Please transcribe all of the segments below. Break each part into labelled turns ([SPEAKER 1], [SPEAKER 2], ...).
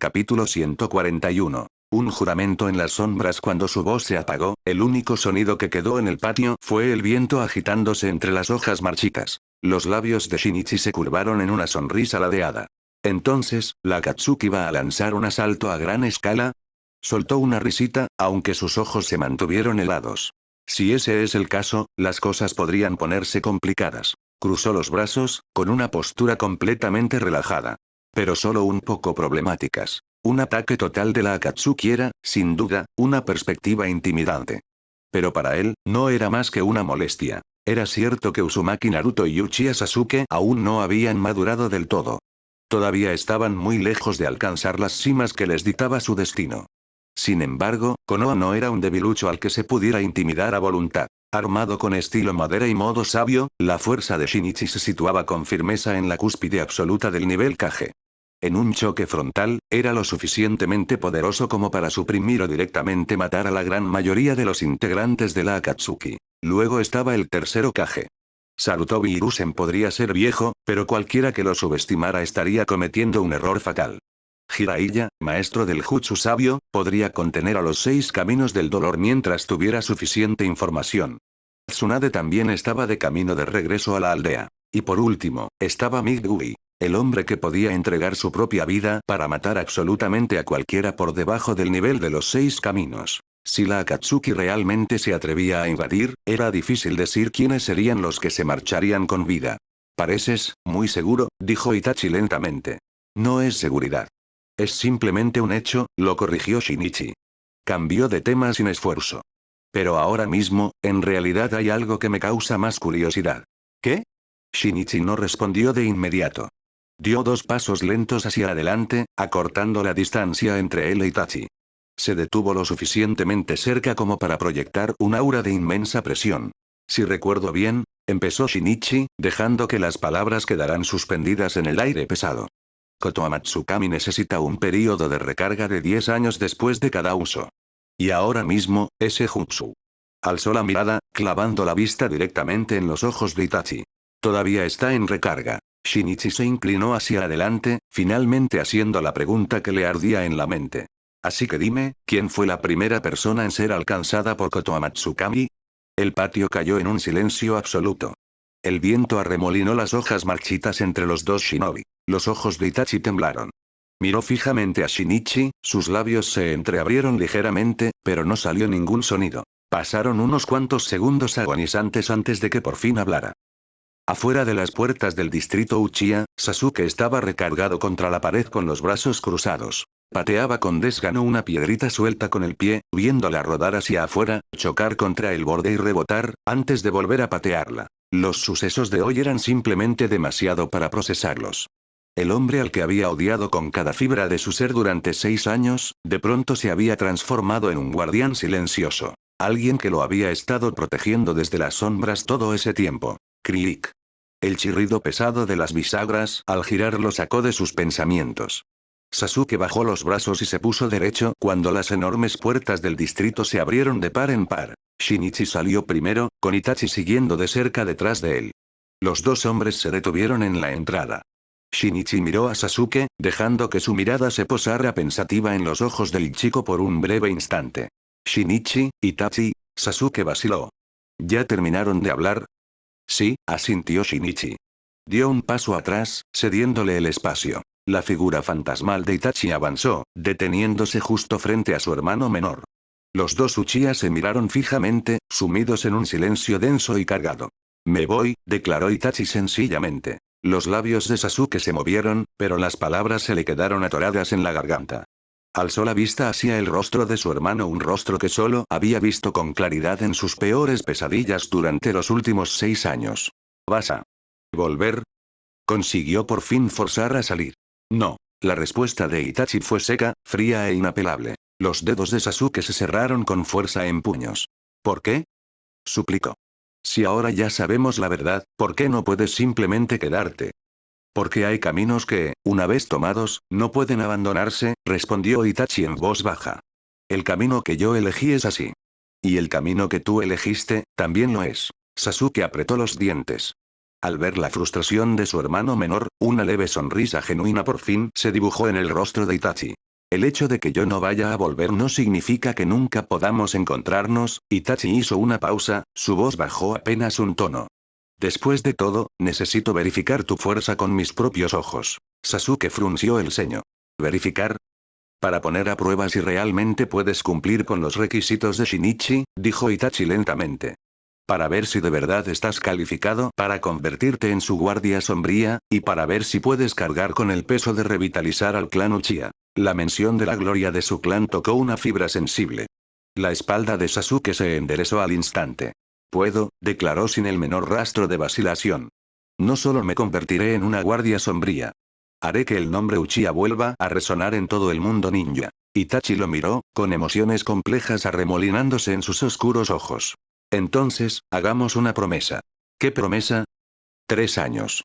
[SPEAKER 1] Capítulo 141. Un juramento en las sombras. Cuando su voz se apagó, el único sonido que quedó en el patio fue el viento agitándose entre las hojas marchitas. Los labios de Shinichi se curvaron en una sonrisa ladeada. Entonces, ¿la Akatsuki va a lanzar un asalto a gran escala? Soltó una risita, aunque sus ojos se mantuvieron helados. Si ese es el caso, las cosas podrían ponerse complicadas. Cruzó los brazos, con una postura completamente relajada. Pero solo un poco problemáticas. Un ataque total de la Akatsuki era, sin duda, una perspectiva intimidante. Pero para él, no era más que una molestia. Era cierto que Uzumaki Naruto y Uchiha Sasuke aún no habían madurado del todo. Todavía estaban muy lejos de alcanzar las cimas que les dictaba su destino. Sin embargo, Konoha no era un debilucho al que se pudiera intimidar a voluntad. Armado con estilo madera y modo sabio, la fuerza de Shinichi se situaba con firmeza en la cúspide absoluta del nivel Kage. En un choque frontal, era lo suficientemente poderoso como para suprimir o directamente matar a la gran mayoría de los integrantes de la Akatsuki. Luego estaba el tercero Kage. Sarutobi Hiruzen podría ser viejo, pero cualquiera que lo subestimara estaría cometiendo un error fatal. Jiraiya, maestro del Jutsu sabio, podría contener a los 6 caminos del dolor mientras tuviera suficiente información. Tsunade también estaba de camino de regreso a la aldea. Y por último, estaba Midway, el hombre que podía entregar su propia vida para matar absolutamente a cualquiera por debajo del nivel de los 6 caminos. Si la Akatsuki realmente se atrevía a invadir, era difícil decir quiénes serían los que se marcharían con vida. Pareces muy seguro, dijo Itachi lentamente. No es seguridad. Es simplemente un hecho, lo corrigió Shinichi. Cambió de tema sin esfuerzo. Pero ahora mismo, en realidad hay algo que me causa más curiosidad. ¿Qué? Shinichi no respondió de inmediato. Dio 2 pasos lentos hacia adelante, acortando la distancia entre él e Itachi. Se detuvo lo suficientemente cerca como para proyectar un aura de inmensa presión. Si recuerdo bien, empezó Shinichi, dejando que las palabras quedaran suspendidas en el aire pesado. Kotoa Matsukami necesita un período de recarga de 10 años después de cada uso. Y ahora mismo, ese jutsu. Alzó la mirada, clavando la vista directamente en los ojos de Itachi. Todavía está en recarga. Shinichi se inclinó hacia adelante, finalmente haciendo la pregunta que le ardía en la mente. Así que dime, ¿quién fue la primera persona en ser alcanzada por Kotoa Matsukami? El patio cayó en un silencio absoluto. El viento arremolinó las hojas marchitas entre los dos shinobi. Los ojos de Itachi temblaron. Miró fijamente a Shinichi, sus labios se entreabrieron ligeramente, pero no salió ningún sonido. Pasaron unos cuantos segundos agonizantes antes de que por fin hablara. Afuera de las puertas del distrito Uchiha, Sasuke estaba recargado contra la pared con los brazos cruzados. Pateaba con desgano una piedrita suelta con el pie, viéndola rodar hacia afuera, chocar contra el borde y rebotar, antes de volver a patearla. Los sucesos de hoy eran simplemente demasiado para procesarlos. El hombre al que había odiado con cada fibra de su ser durante 6 años, de pronto se había transformado en un guardián silencioso. Alguien que lo había estado protegiendo desde las sombras todo ese tiempo. Kriik. El chirrido pesado de las bisagras al girar lo sacó de sus pensamientos. Sasuke bajó los brazos y se puso derecho cuando las enormes puertas del distrito se abrieron de par en par. Shinichi salió primero, con Itachi siguiendo de cerca detrás de él. Los 2 hombres se detuvieron en la entrada. Shinichi miró a Sasuke, dejando que su mirada se posara pensativa en los ojos del chico por un breve instante. Shinichi, Itachi, Sasuke vaciló. ¿Ya terminaron de hablar? Sí, asintió Shinichi. Dio un paso atrás, cediéndole el espacio. La figura fantasmal de Itachi avanzó, deteniéndose justo frente a su hermano menor. Los 2 Uchiha se miraron fijamente, sumidos en un silencio denso y cargado. Me voy, declaró Itachi sencillamente. Los labios de Sasuke se movieron, pero las palabras se le quedaron atoradas en la garganta. Alzó la vista hacia el rostro de su hermano, un rostro que solo había visto con claridad en sus peores pesadillas durante los últimos 6 años. ¿Vas a volver? Consiguió por fin forzar a salir. No. La respuesta de Itachi fue seca, fría e inapelable. Los dedos de Sasuke se cerraron con fuerza en puños. ¿Por qué? Suplicó. Si ahora ya sabemos la verdad, ¿por qué no puedes simplemente quedarte? Porque hay caminos que, una vez tomados, no pueden abandonarse, respondió Itachi en voz baja. El camino que yo elegí es así. Y el camino que tú elegiste, también lo es. Sasuke apretó los dientes. Al ver la frustración de su hermano menor, una leve sonrisa genuina por fin se dibujó en el rostro de Itachi. El hecho de que yo no vaya a volver no significa que nunca podamos encontrarnos. Itachi hizo una pausa, su voz bajó apenas un tono. Después de todo, necesito verificar tu fuerza con mis propios ojos. Sasuke frunció el ceño. ¿Verificar? Para poner a prueba si realmente puedes cumplir con los requisitos de Shinichi, dijo Itachi lentamente. Para ver si de verdad estás calificado para convertirte en su guardia sombría, y para ver si puedes cargar con el peso de revitalizar al clan Uchiha. La mención de la gloria de su clan tocó una fibra sensible. La espalda de Sasuke se enderezó al instante. Puedo, declaró sin el menor rastro de vacilación. No solo me convertiré en una guardia sombría. Haré que el nombre Uchiha vuelva a resonar en todo el mundo ninja. Itachi lo miró, con emociones complejas arremolinándose en sus oscuros ojos. Entonces, hagamos una promesa. ¿Qué promesa? 3 años.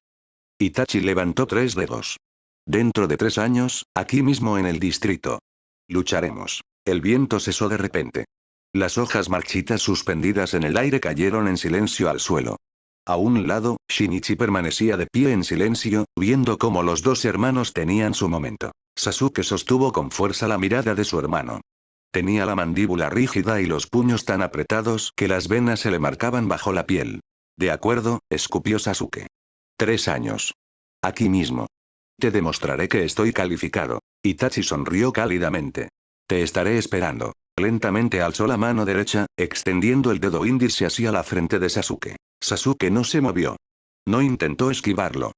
[SPEAKER 1] Itachi levantó 3 dedos. Dentro de 3 años, aquí mismo en el distrito. Lucharemos. El viento cesó de repente. Las hojas marchitas suspendidas en el aire cayeron en silencio al suelo. A un lado, Shinichi permanecía de pie en silencio, viendo cómo los dos hermanos tenían su momento. Sasuke sostuvo con fuerza la mirada de su hermano. Tenía la mandíbula rígida y los puños tan apretados que las venas se le marcaban bajo la piel. De acuerdo, escupió Sasuke. 3 años. Aquí mismo. Te demostraré que estoy calificado. Itachi sonrió cálidamente. Te estaré esperando. Lentamente alzó la mano derecha, extendiendo el dedo índice hacia la frente de Sasuke. Sasuke no se movió. No intentó esquivarlo.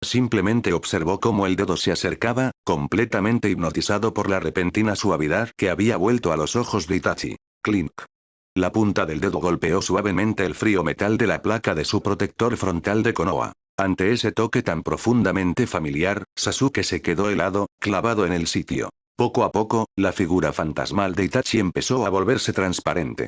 [SPEAKER 1] Simplemente observó cómo el dedo se acercaba, completamente hipnotizado por la repentina suavidad que había vuelto a los ojos de Itachi. Clink. La punta del dedo golpeó suavemente el frío metal de la placa de su protector frontal de Konoha. Ante ese toque tan profundamente familiar, Sasuke se quedó helado, clavado en el sitio. Poco a poco, la figura fantasmal de Itachi empezó a volverse transparente.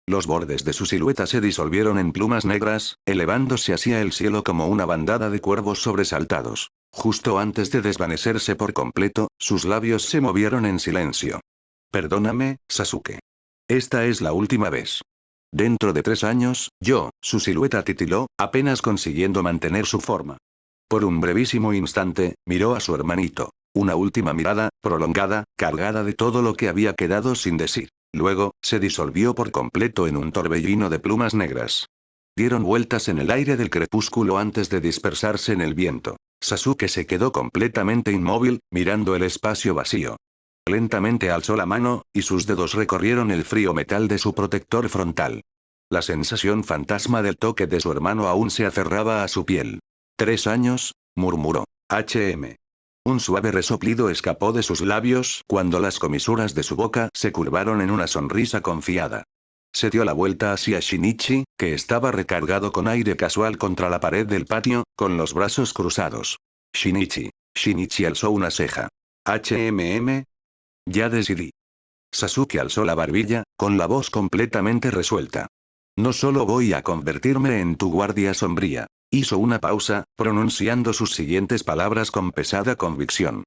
[SPEAKER 1] Los bordes de su silueta se disolvieron en plumas negras, elevándose hacia el cielo como una bandada de cuervos sobresaltados. Justo antes de desvanecerse por completo, sus labios se movieron en silencio. Perdóname, Sasuke. Esta es la última vez. Dentro de 3 años, su silueta titiló, apenas consiguiendo mantener su forma. Por un brevísimo instante, miró a su hermanito. Una última mirada, prolongada, cargada de todo lo que había quedado sin decir. Luego, se disolvió por completo en un torbellino de plumas negras. Dieron vueltas en el aire del crepúsculo antes de dispersarse en el viento. Sasuke se quedó completamente inmóvil, mirando el espacio vacío. Lentamente alzó la mano, y sus dedos recorrieron el frío metal de su protector frontal. La sensación fantasma del toque de su hermano aún se aferraba a su piel. 3 años, murmuró. Un suave resoplido escapó de sus labios cuando las comisuras de su boca se curvaron en una sonrisa confiada. Se dio la vuelta hacia Shinichi, que estaba recargado con aire casual contra la pared del patio, con los brazos cruzados. Shinichi. Shinichi alzó una ceja. Ya decidí. Sasuke alzó la barbilla, con la voz completamente resuelta. No solo voy a convertirme en tu guardia sombría. Hizo una pausa, pronunciando sus siguientes palabras con pesada convicción.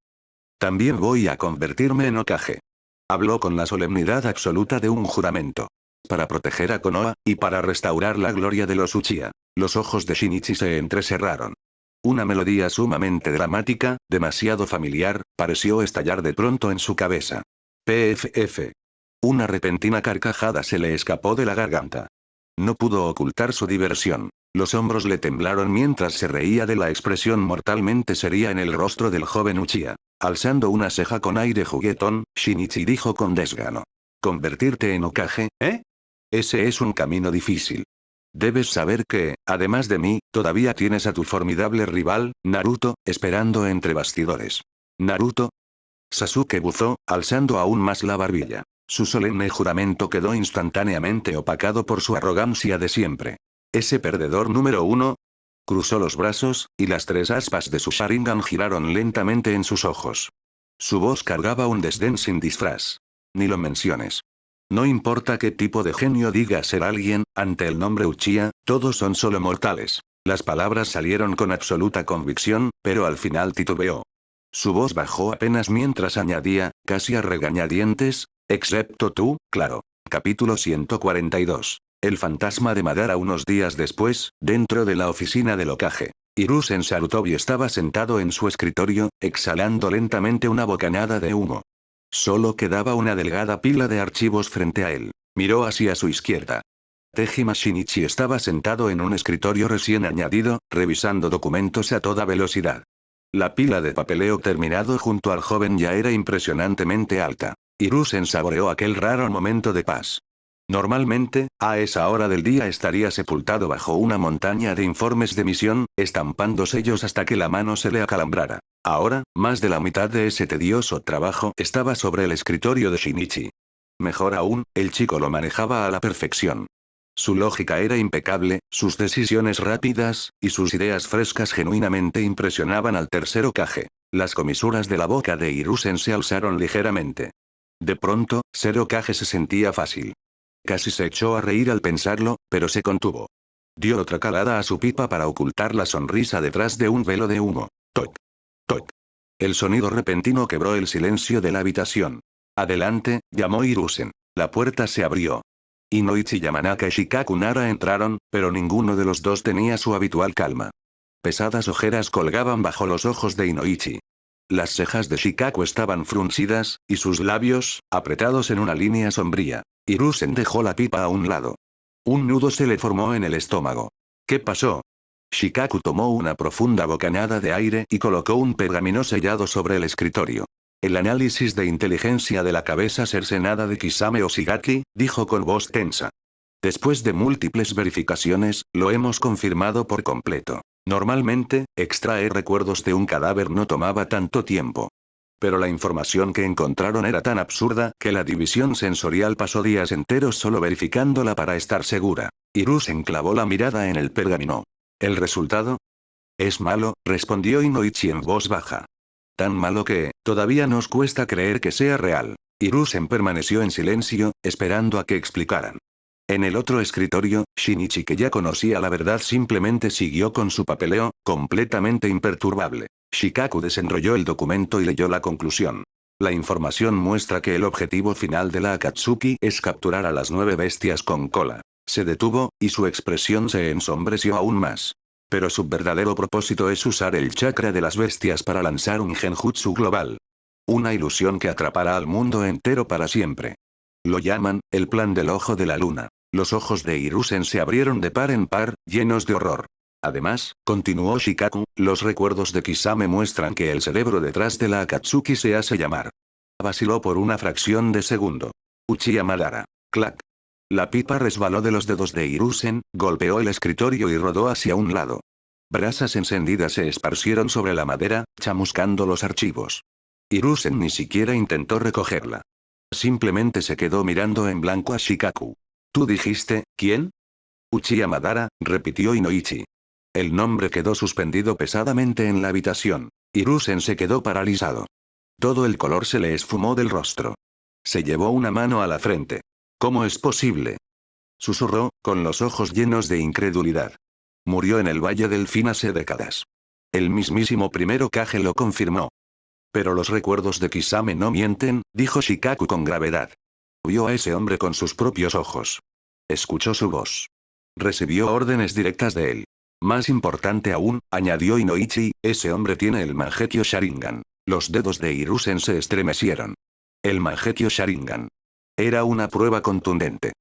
[SPEAKER 1] También voy a convertirme en Hokage. Habló con la solemnidad absoluta de un juramento. Para proteger a Konoha, y para restaurar la gloria de los Uchiha. Los ojos de Shinichi se entrecerraron. Una melodía sumamente dramática, demasiado familiar, pareció estallar de pronto en su cabeza. PFF. Una repentina carcajada se le escapó de la garganta. No pudo ocultar su diversión. Los hombros le temblaron mientras se reía de la expresión mortalmente seria en el rostro del joven Uchiha. Alzando una ceja con aire juguetón, Shinichi dijo con desgano. ¿Convertirte en Hokage, eh? Ese es un camino difícil. Debes saber que, además de mí, todavía tienes a tu formidable rival, Naruto, esperando entre bastidores. ¿Naruto? Sasuke buzó, alzando aún más la barbilla. Su solemne juramento quedó instantáneamente opacado por su arrogancia de siempre. ¿Ese perdedor número 1? Cruzó los brazos, y las 3 aspas de su Sharingan giraron lentamente en sus ojos. Su voz cargaba un desdén sin disfraz. Ni lo menciones. No importa qué tipo de genio diga ser alguien, ante el nombre Uchiha, todos son solo mortales. Las palabras salieron con absoluta convicción, pero al final titubeó. Su voz bajó apenas mientras añadía, casi a regañadientes, excepto tú, claro. Capítulo 142. El fantasma de Madara. Unos días después, dentro de la oficina del Hokage. Hiruzen Sarutobi estaba sentado en su escritorio, exhalando lentamente una bocanada de humo. Solo quedaba una delgada pila de archivos frente a él. Miró hacia su izquierda. Tejima Shinichi estaba sentado en un escritorio recién añadido, revisando documentos a toda velocidad. La pila de papeleo terminado junto al joven ya era impresionantemente alta. Hiruzen saboreó aquel raro momento de paz. Normalmente, a esa hora del día estaría sepultado bajo una montaña de informes de misión, estampando sellos hasta que la mano se le acalambrara. Ahora, más de la mitad de ese tedioso trabajo estaba sobre el escritorio de Shinichi. Mejor aún, el chico lo manejaba a la perfección. Su lógica era impecable, sus decisiones rápidas, y sus ideas frescas genuinamente impresionaban al tercer Hokage. Las comisuras de la boca de Hiruzen se alzaron ligeramente. De pronto, ser Hokage se sentía fácil. Casi se echó a reír al pensarlo, pero se contuvo. Dio otra calada a su pipa para ocultar la sonrisa detrás de un velo de humo. Toc. Toc. El sonido repentino quebró el silencio de la habitación. Adelante, llamó Hiruzen. La puerta se abrió. Inoichi Yamanaka y Shikaku Nara entraron, pero ninguno de los dos tenía su habitual calma. Pesadas ojeras colgaban bajo los ojos de Inoichi. Las cejas de Shikaku estaban fruncidas, y sus labios, apretados en una línea sombría. Hiruzen dejó la pipa a un lado. Un nudo se le formó en el estómago. ¿Qué pasó? Shikaku tomó una profunda bocanada de aire y colocó un pergamino sellado sobre el escritorio. El análisis de inteligencia de la cabeza cercenada de Kisame Oshigaki, dijo con voz tensa. Después de múltiples verificaciones, lo hemos confirmado por completo. Normalmente, extraer recuerdos de un cadáver no tomaba tanto tiempo. Pero la información que encontraron era tan absurda que la división sensorial pasó días enteros solo verificándola para estar segura. Hiruzen clavó la mirada en el pergamino. ¿El resultado? Es malo, respondió Inoichi en voz baja. Tan malo que, todavía nos cuesta creer que sea real. Hiruzen permaneció en silencio, esperando a que explicaran. En el otro escritorio, Shinichi, que ya conocía la verdad, simplemente siguió con su papeleo, completamente imperturbable. Shikaku desenrolló el documento y leyó la conclusión. La información muestra que el objetivo final de la Akatsuki es capturar a las 9 bestias con cola. Se detuvo, y su expresión se ensombreció aún más. Pero su verdadero propósito es usar el chakra de las bestias para lanzar un genjutsu global. Una ilusión que atrapará al mundo entero para siempre. Lo llaman, el plan del ojo de la luna. Los ojos de Hiruzen se abrieron de par en par, llenos de horror. Además, continuó Shikaku, los recuerdos de Kisame muestran que el cerebro detrás de la Akatsuki se hace llamar. Vaciló por una fracción de segundo. Uchiha Madara. Clac. La pipa resbaló de los dedos de Hiruzen, golpeó el escritorio y rodó hacia un lado. Brasas encendidas se esparcieron sobre la madera, chamuscando los archivos. Hiruzen ni siquiera intentó recogerla. Simplemente se quedó mirando en blanco a Shikaku. ¿Tú dijiste, quién? Uchiha Madara, repitió Inoichi. El nombre quedó suspendido pesadamente en la habitación. Hiruzen se quedó paralizado. Todo el color se le esfumó del rostro. Se llevó una mano a la frente. ¿Cómo es posible? Susurró, con los ojos llenos de incredulidad. Murió en el Valle del Fin hace décadas. El mismísimo primer Hokage lo confirmó. Pero los recuerdos de Kisame no mienten, dijo Shikaku con gravedad. Vio a ese hombre con sus propios ojos. Escuchó su voz. Recibió órdenes directas de él. Más importante aún, añadió Inoichi, ese hombre tiene el Mangekyo Sharingan. Los dedos de Hiruzen se estremecieron. El Mangekyo Sharingan. Era una prueba contundente.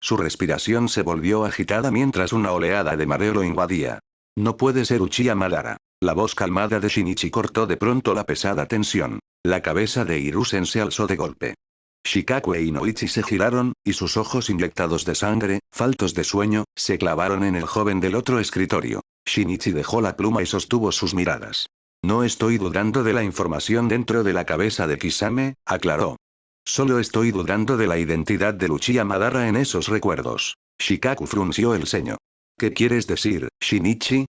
[SPEAKER 1] Su respiración se volvió agitada mientras una oleada de mareo lo invadía. No puede ser Uchiha Madara. La voz calmada de Shinichi cortó de pronto la pesada tensión. La cabeza de Hiruzen se alzó de golpe. Shikaku e Inoichi se giraron, y sus ojos inyectados de sangre, faltos de sueño, se clavaron en el joven del otro escritorio. Shinichi dejó la pluma y sostuvo sus miradas. No estoy dudando de la información dentro de la cabeza de Kisame, aclaró. Solo estoy dudando de la identidad de Uchiha Madara en esos recuerdos. Shikaku frunció el ceño. ¿Qué quieres decir, Shinichi?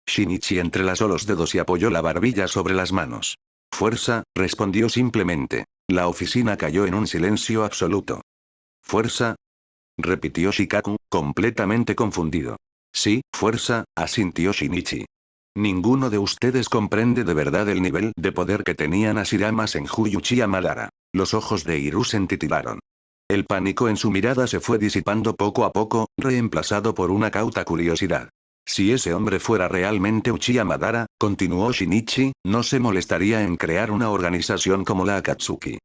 [SPEAKER 1] Shinichi entrelazó los dedos y apoyó la barbilla sobre las manos. Fuerza, respondió simplemente. La oficina cayó en un silencio absoluto. ¿Fuerza? Repitió Shikaku, completamente confundido. Sí, fuerza, asintió Shinichi. Ninguno de ustedes comprende de verdad el nivel de poder que tenían Hashirama Senju y Uchiha Madara. Los ojos de Hiruzen titilaron. El pánico en su mirada se fue disipando poco a poco, reemplazado por una cauta curiosidad. Si ese hombre fuera realmente Uchiha Madara, continuó Shinichi, no se molestaría en crear una organización como la Akatsuki.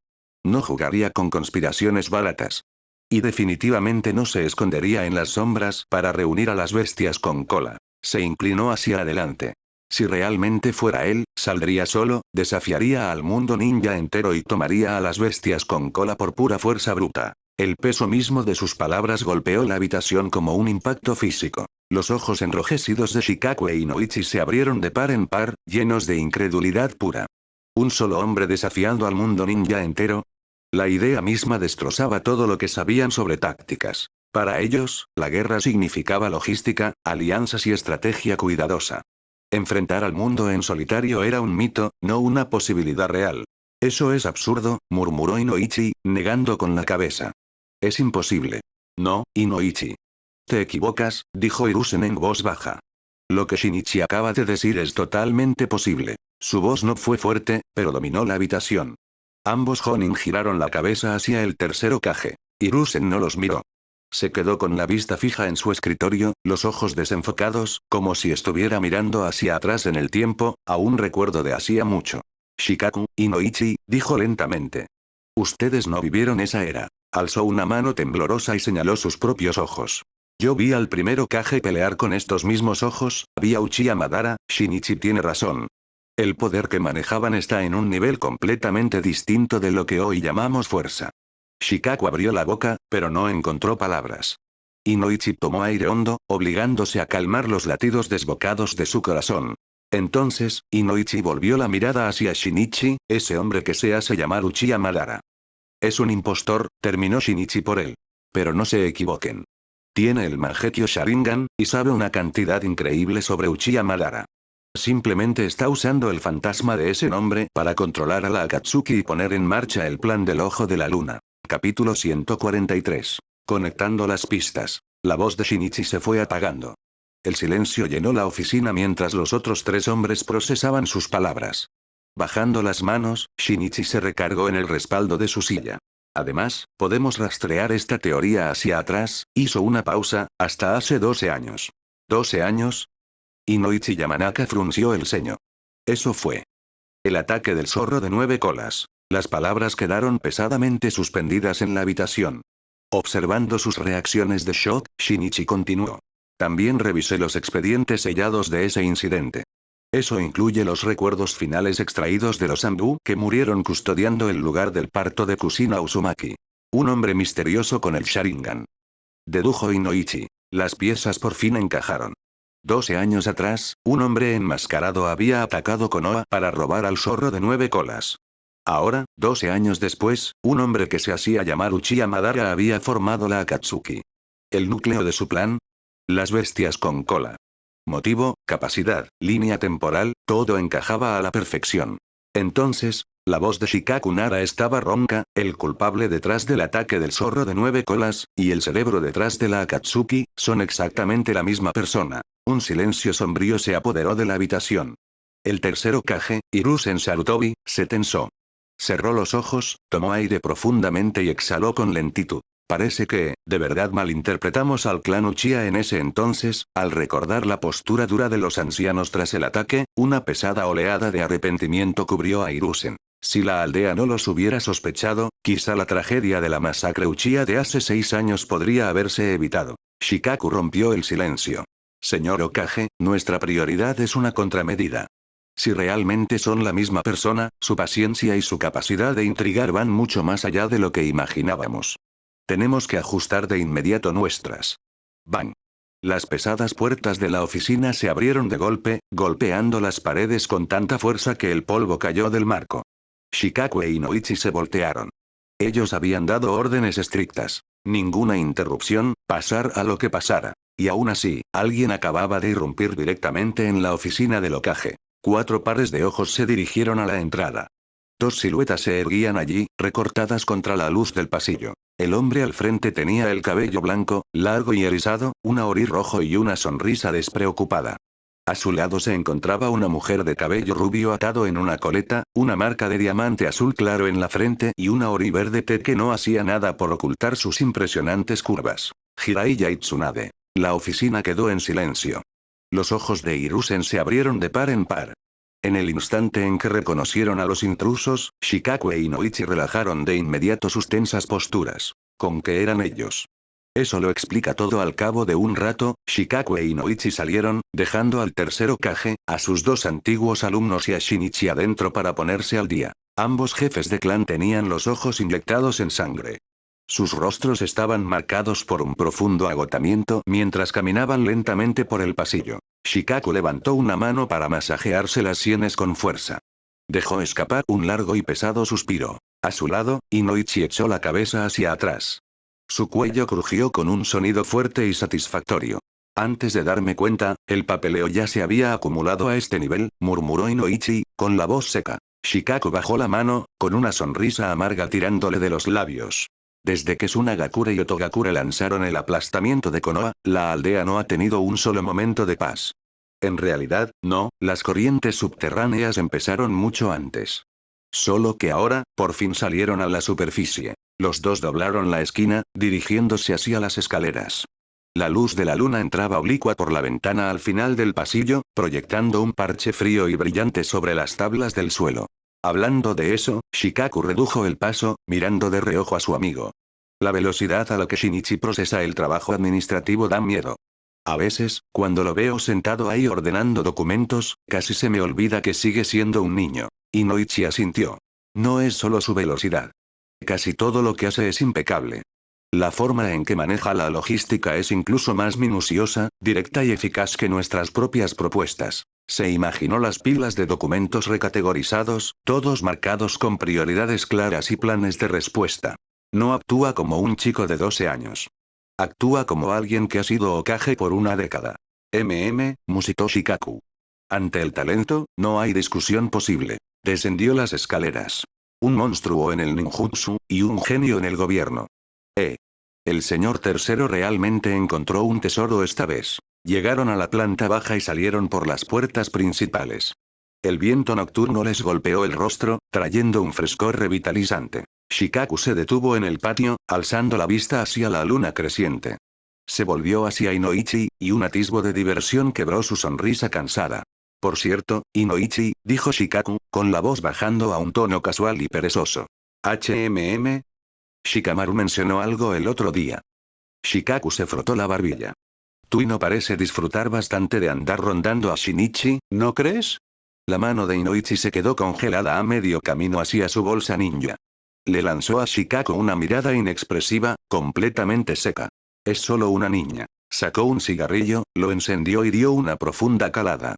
[SPEAKER 1] no jugaría con conspiraciones baratas. Y definitivamente no se escondería en las sombras para reunir a las bestias con cola. Se inclinó hacia adelante. Si realmente fuera él, saldría solo, desafiaría al mundo ninja entero y tomaría a las bestias con cola por pura fuerza bruta. El peso mismo de sus palabras golpeó la habitación como un impacto físico. Los ojos enrojecidos de Shikaku e Inoichi se abrieron de par en par, llenos de incredulidad pura. ¿Un solo hombre desafiando al mundo ninja entero? La idea misma destrozaba todo lo que sabían sobre tácticas. Para ellos, la guerra significaba logística, alianzas y estrategia cuidadosa. Enfrentar al mundo en solitario era un mito, no una posibilidad real. Eso es absurdo, murmuró Inoichi, negando con la cabeza. Es imposible. No, Inoichi. Te equivocas, dijo Hiruzen en voz baja. Lo que Shinichi acaba de decir es totalmente posible. Su voz no fue fuerte, pero dominó la habitación. Ambos Jonin giraron la cabeza hacia el tercer Hokage. Hiruzen no los miró. Se quedó con la vista fija en su escritorio, los ojos desenfocados, como si estuviera mirando hacia atrás en el tiempo, a un recuerdo de hacía mucho. Shikaku, Inoichi, dijo lentamente. Ustedes no vivieron esa era. Alzó una mano temblorosa y señaló sus propios ojos. Yo vi al primer Hokage pelear con estos mismos ojos, vi a Uchiha Madara, Shinichi tiene razón. El poder que manejaban está en un nivel completamente distinto de lo que hoy llamamos fuerza. Shikaku abrió la boca, pero no encontró palabras. Inoichi tomó aire hondo, obligándose a calmar los latidos desbocados de su corazón. Entonces, Inoichi volvió la mirada hacia Shinichi, ese hombre que se hace llamar Uchiha Madara. Es un impostor, terminó Shinichi por él. Pero no se equivoquen. Tiene el Mangekyo Sharingan, y sabe una cantidad increíble sobre Uchiha Madara. Simplemente está usando el fantasma de ese nombre para controlar a la Akatsuki y poner en marcha el plan del Ojo de la Luna. Capítulo 143. Conectando las pistas. La voz de Shinichi se fue apagando. El silencio llenó la oficina mientras los otros tres hombres procesaban sus palabras. Bajando las manos, Shinichi se recargó en el respaldo de su silla. Además, podemos rastrear esta teoría hacia atrás, hizo una pausa, hasta hace 12 años. ¿12 años? Inoichi Yamanaka frunció el ceño. Eso fue. El ataque del zorro de 9 colas. Las palabras quedaron pesadamente suspendidas en la habitación. Observando sus reacciones de shock, Shinichi continuó. También revisé los expedientes sellados de ese incidente. Eso incluye los recuerdos finales extraídos de los Anbu que murieron custodiando el lugar del parto de Kusina Uzumaki. Un hombre misterioso con el Sharingan. Dedujo Inoichi. Las piezas por fin encajaron. 12 años atrás, un hombre enmascarado había atacado Konoha para robar al zorro de 9 colas. Ahora, 12 años después, un hombre que se hacía llamar Uchiha Madara había formado la Akatsuki. ¿El núcleo de su plan? Las bestias con cola. Motivo, capacidad, línea temporal, todo encajaba a la perfección. Entonces, la voz de Shikaku Nara estaba ronca, el culpable detrás del ataque del zorro de 9 colas, y el cerebro detrás de la Akatsuki, son exactamente la misma persona. Un silencio sombrío se apoderó de la habitación. El tercer Hokage, Hiruzen Sarutobi, se tensó. Cerró los ojos, tomó aire profundamente y exhaló con lentitud. Parece que, de verdad malinterpretamos al clan Uchiha en ese entonces, al recordar la postura dura de los ancianos tras el ataque, una pesada oleada de arrepentimiento cubrió a Hiruzen. Si la aldea no los hubiera sospechado, quizá la tragedia de la masacre Uchiha de hace 6 años podría haberse evitado. Shikaku rompió el silencio. Señor Hokage, nuestra prioridad es una contramedida. Si realmente son la misma persona, su paciencia y su capacidad de intrigar van mucho más allá de lo que imaginábamos. Tenemos que ajustar de inmediato nuestras. Bang. Las pesadas puertas de la oficina se abrieron de golpe, golpeando las paredes con tanta fuerza que el polvo cayó del marco. Shikaku e Inoichi se voltearon. Ellos habían dado órdenes estrictas. Ninguna interrupción, pasar a lo que pasara. Y aún así, alguien acababa de irrumpir directamente en la oficina del Hokage. 4 pares de ojos se dirigieron a la entrada. 2 siluetas se erguían allí, recortadas contra la luz del pasillo. El hombre al frente tenía el cabello blanco, largo y erizado, un ori rojo y una sonrisa despreocupada. A su lado se encontraba una mujer de cabello rubio atado en una coleta, una marca de diamante azul claro en la frente y una ori verde té que no hacía nada por ocultar sus impresionantes curvas. Jiraiya y Tsunade. La oficina quedó en silencio. Los ojos de Hiruzen se abrieron de par en par. En el instante en que reconocieron a los intrusos, Shikaku e Inoichi relajaron de inmediato sus tensas posturas. ¿Con qué eran ellos? Eso lo explica todo. Al cabo de un rato, Shikaku e Inoichi salieron, dejando al tercer Hokage, a sus dos antiguos alumnos y a Shinichi adentro para ponerse al día. Ambos jefes de clan tenían los ojos inyectados en sangre. Sus rostros estaban marcados por un profundo agotamiento mientras caminaban lentamente por el pasillo. Shikaku levantó una mano para masajearse las sienes con fuerza. Dejó escapar un largo y pesado suspiro. A su lado, Inoichi echó la cabeza hacia atrás. Su cuello crujió con un sonido fuerte y satisfactorio. Antes de darme cuenta, el papeleo ya se había acumulado a este nivel, murmuró Inoichi, con la voz seca. Shikaku bajó la mano, con una sonrisa amarga tirándole de los labios. Desde que Tsunagakure y Otogakure lanzaron el aplastamiento de Konoha, la aldea no ha tenido un solo momento de paz. En realidad, no, las corrientes subterráneas empezaron mucho antes. Solo que ahora, por fin salieron a la superficie. Los dos doblaron la esquina, dirigiéndose hacia las escaleras. La luz de la luna entraba oblicua por la ventana al final del pasillo, proyectando un parche frío y brillante sobre las tablas del suelo. Hablando de eso, Shikaku redujo el paso, mirando de reojo a su amigo. La velocidad a la que Shinichi procesa el trabajo administrativo da miedo. A veces, cuando lo veo sentado ahí ordenando documentos, casi se me olvida que sigue siendo un niño. Inoichi asintió. No es solo su velocidad. Casi todo lo que hace es impecable. La forma en que maneja la logística es incluso más minuciosa, directa y eficaz que nuestras propias propuestas. Se imaginó las pilas de documentos recategorizados, todos marcados con prioridades claras y planes de respuesta. No actúa como un chico de 12 años. Actúa como alguien que ha sido Hokage por una década. Musitó Shikaku. Ante el talento, no hay discusión posible. Descendió las escaleras. Un monstruo en el ninjutsu, y un genio en el gobierno. El señor tercero realmente encontró un tesoro esta vez. Llegaron a la planta baja y salieron por las puertas principales. El viento nocturno les golpeó el rostro, trayendo un frescor revitalizante. Shikaku se detuvo en el patio, alzando la vista hacia la luna creciente. Se volvió hacia Inoichi, y un atisbo de diversión quebró su sonrisa cansada. Por cierto, Inoichi, dijo Shikaku, con la voz bajando a un tono casual y perezoso. Shikamaru mencionó algo el otro día. Shikaku se frotó la barbilla. Tuino parece disfrutar bastante de andar rondando a Shinichi, ¿no crees? La mano de Inoichi se quedó congelada a medio camino hacia su bolsa ninja. Le lanzó a Shikaku una mirada inexpresiva, completamente seca. Es solo una niña. Sacó un cigarrillo, lo encendió y dio una profunda calada.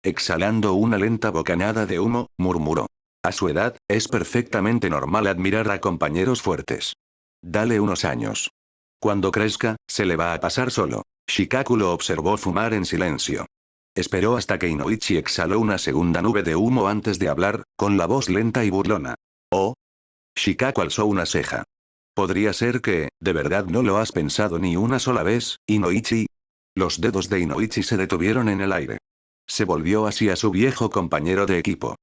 [SPEAKER 1] Exhalando una lenta bocanada de humo, murmuró. A su edad, es perfectamente normal admirar a compañeros fuertes. Dale unos años. Cuando crezca, se le va a pasar solo. Shikaku lo observó fumar en silencio. Esperó hasta que Inoichi exhaló una segunda nube de humo antes de hablar, con la voz lenta y burlona. Oh. Shikaku alzó una ceja. ¿Podría ser que, de verdad no lo has pensado ni una sola vez, Inoichi? Los dedos de Inoichi se detuvieron en el aire. Se volvió hacia su viejo compañero de equipo.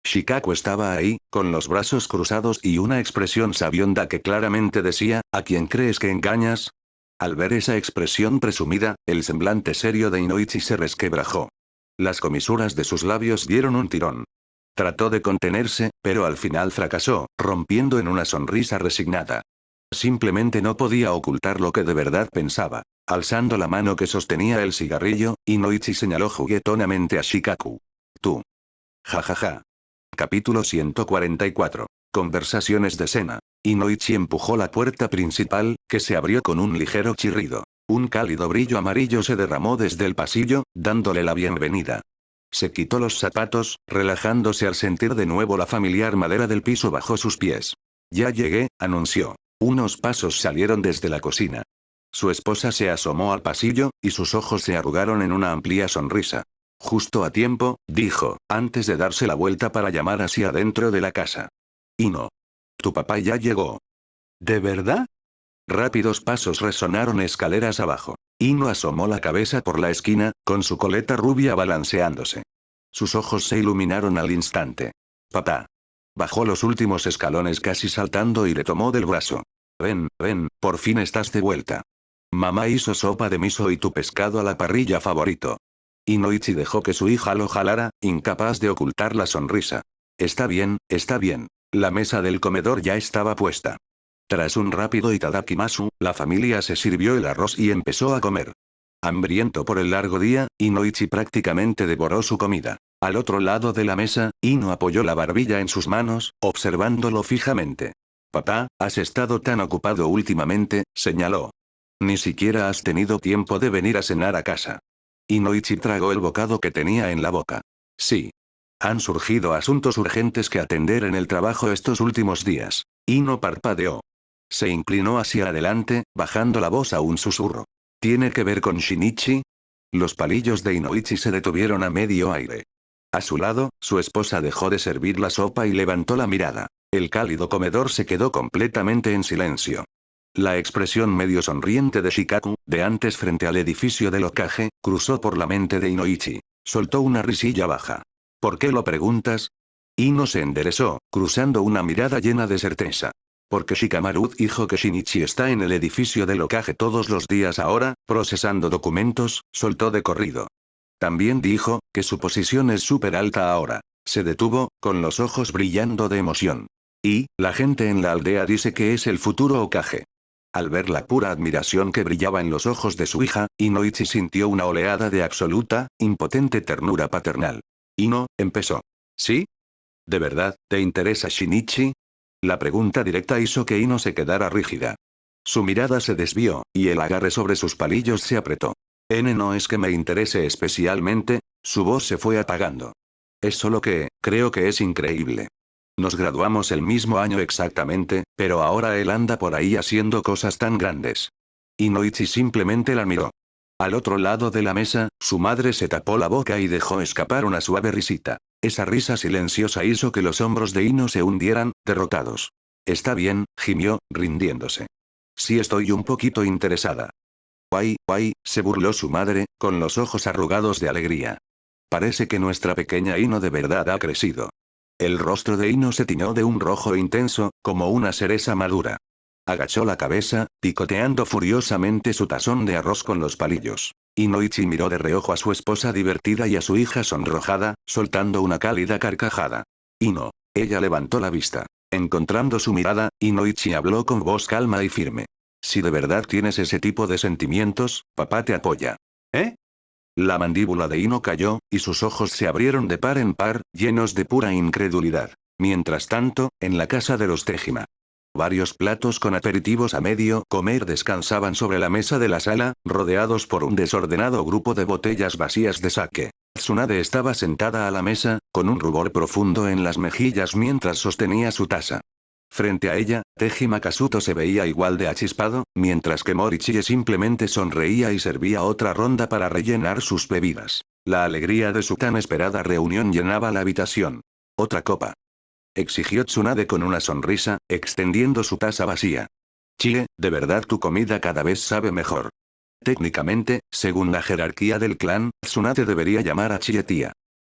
[SPEAKER 1] Shikaku estaba ahí, con los brazos cruzados y una expresión sabionda que claramente decía, ¿a quién crees que engañas? Al ver esa expresión presumida, el semblante serio de Inoichi se resquebrajó. Las comisuras de sus labios dieron un tirón. Trató de contenerse, pero al final fracasó, rompiendo en una sonrisa resignada. Simplemente no podía ocultar lo que de verdad pensaba. Alzando la mano que sostenía el cigarrillo, Inoichi señaló juguetonamente a Shikaku. Tú. Jajaja. Capítulo 144. Conversaciones de cena. Inoichi empujó la puerta principal, que se abrió con un ligero chirrido. Un cálido brillo amarillo se derramó desde el pasillo, dándole la bienvenida. Se quitó los zapatos, relajándose al sentir de nuevo la familiar madera del piso bajo sus pies. Ya llegué, anunció. Unos pasos salieron desde la cocina. Su esposa se asomó al pasillo, y sus ojos se arrugaron en una amplia sonrisa. Justo a tiempo, dijo, antes de darse la vuelta para llamar hacia adentro de la casa. Ino. Tu papá ya llegó. ¿De verdad? Rápidos pasos resonaron escaleras abajo. Ino asomó la cabeza por la esquina, con su coleta rubia balanceándose. Sus ojos se iluminaron al instante. Papá. Bajó los últimos escalones casi saltando y le tomó del brazo. Ven, ven, por fin estás de vuelta. Mamá hizo sopa de miso y tu pescado a la parrilla favorito. Inoichi dejó que su hija lo jalara, incapaz de ocultar la sonrisa. Está bien, está bien. La mesa del comedor ya estaba puesta. Tras un rápido itadakimasu, la familia se sirvió el arroz y empezó a comer. Hambriento por el largo día, Inoichi prácticamente devoró su comida. Al otro lado de la mesa, Ino apoyó la barbilla en sus manos, observándolo fijamente. Papá, has estado tan ocupado últimamente, señaló. Ni siquiera has tenido tiempo de venir a cenar a casa. Inoichi tragó el bocado que tenía en la boca. Sí. Han surgido asuntos urgentes que atender en el trabajo estos últimos días. Ino parpadeó. Se inclinó hacia adelante, bajando la voz a un susurro. ¿Tiene que ver con Shinichi? Los palillos de Inoichi se detuvieron a medio aire. A su lado, su esposa dejó de servir la sopa y levantó la mirada. El cálido comedor se quedó completamente en silencio. La expresión medio sonriente de Shikaku, de antes frente al edificio del Hokage, cruzó por la mente de Inoichi. Soltó una risilla baja. ¿Por qué lo preguntas? Ino se enderezó, cruzando una mirada llena de certeza. Porque Shikamaru dijo que Shinichi está en el edificio del Hokage todos los días ahora, procesando documentos, soltó de corrido. También dijo, que su posición es súper alta ahora. Se detuvo, con los ojos brillando de emoción. Y, la gente en la aldea dice que es el futuro Hokage. Al ver la pura admiración que brillaba en los ojos de su hija, Inoichi sintió una oleada de absoluta, impotente ternura paternal. Ino, empezó. ¿Sí? ¿De verdad, te interesa Shinichi? La pregunta directa hizo que Ino se quedara rígida. Su mirada se desvió, y el agarre sobre sus palillos se apretó. No es que me interese especialmente, su voz se fue apagando. Es solo que, creo que es increíble. Nos graduamos el mismo año exactamente, pero ahora él anda por ahí haciendo cosas tan grandes. Inoichi simplemente la miró. Al otro lado de la mesa, su madre se tapó la boca y dejó escapar una suave risita. Esa risa silenciosa hizo que los hombros de Ino se hundieran, derrotados. Está bien, gimió, rindiéndose. Sí estoy un poquito interesada. Guay, guay, se burló su madre, con los ojos arrugados de alegría. Parece que nuestra pequeña Ino de verdad ha crecido. El rostro de Ino se tiñó de un rojo intenso, como una cereza madura. Agachó la cabeza, picoteando furiosamente su tazón de arroz con los palillos. Inoichi miró de reojo a su esposa divertida y a su hija sonrojada, soltando una cálida carcajada. Ino. Ella levantó la vista. Encontrando su mirada, Inoichi habló con voz calma y firme. Si de verdad tienes ese tipo de sentimientos, papá te apoya. ¿Eh? La mandíbula de Ino cayó, y sus ojos se abrieron de par en par, llenos de pura incredulidad. Mientras tanto, en la casa de los Tejima. Varios platos con aperitivos a medio comer descansaban sobre la mesa de la sala, rodeados por un desordenado grupo de botellas vacías de sake. Tsunade estaba sentada a la mesa, con un rubor profundo en las mejillas mientras sostenía su taza. Frente a ella, Tejima Kasuto se veía igual de achispado, mientras que Morichie simplemente sonreía y servía otra ronda para rellenar sus bebidas. La alegría de su tan esperada reunión llenaba la habitación. Otra copa. Exigió Tsunade con una sonrisa, extendiendo su taza vacía. Chie, de verdad tu comida cada vez sabe mejor. Técnicamente, según la jerarquía del clan, Tsunade debería llamar a Chie tía.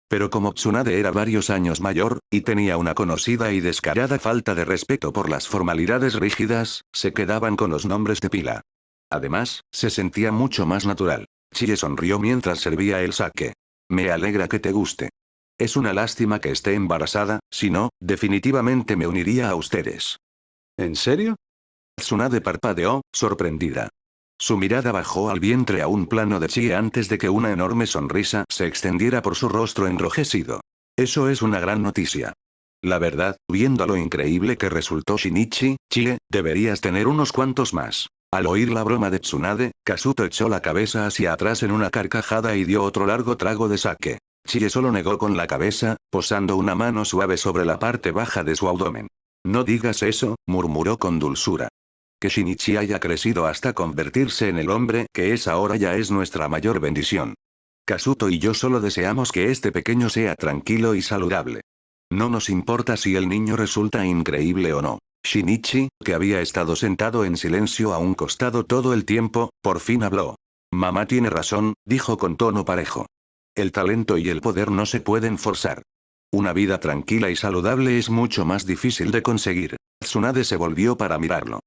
[SPEAKER 1] Pero como Tsunade era varios años mayor, y tenía una conocida y descarada falta de respeto por las formalidades rígidas, se quedaban con los nombres de pila. Además, se sentía mucho más natural. Chie sonrió mientras servía el sake. Me alegra que te guste. Es una lástima que esté embarazada, si no, definitivamente me uniría a ustedes. ¿En serio? Tsunade parpadeó, sorprendida. Su mirada bajó al vientre a un plano de Chie antes de que una enorme sonrisa se extendiera por su rostro enrojecido. Eso es una gran noticia. La verdad, viendo lo increíble que resultó Shinichi, Chie, deberías tener unos cuantos más. Al oír la broma de Tsunade, Kasuto echó la cabeza hacia atrás en una carcajada y dio otro largo trago de sake. Chie solo negó con la cabeza, posando una mano suave sobre la parte baja de su abdomen. No digas eso, murmuró con dulzura. Que Shinichi haya crecido hasta convertirse en el hombre que es ahora ya es nuestra mayor bendición. Kasuto y yo solo deseamos que este pequeño sea tranquilo y saludable. No nos importa si el niño resulta increíble o no. Shinichi, que había estado sentado en silencio a un costado todo el tiempo, por fin habló. Mamá tiene razón, dijo con tono parejo. El talento y el poder no se pueden forzar. Una vida tranquila y saludable es mucho más difícil de conseguir. Tsunade se volvió para mirarlo.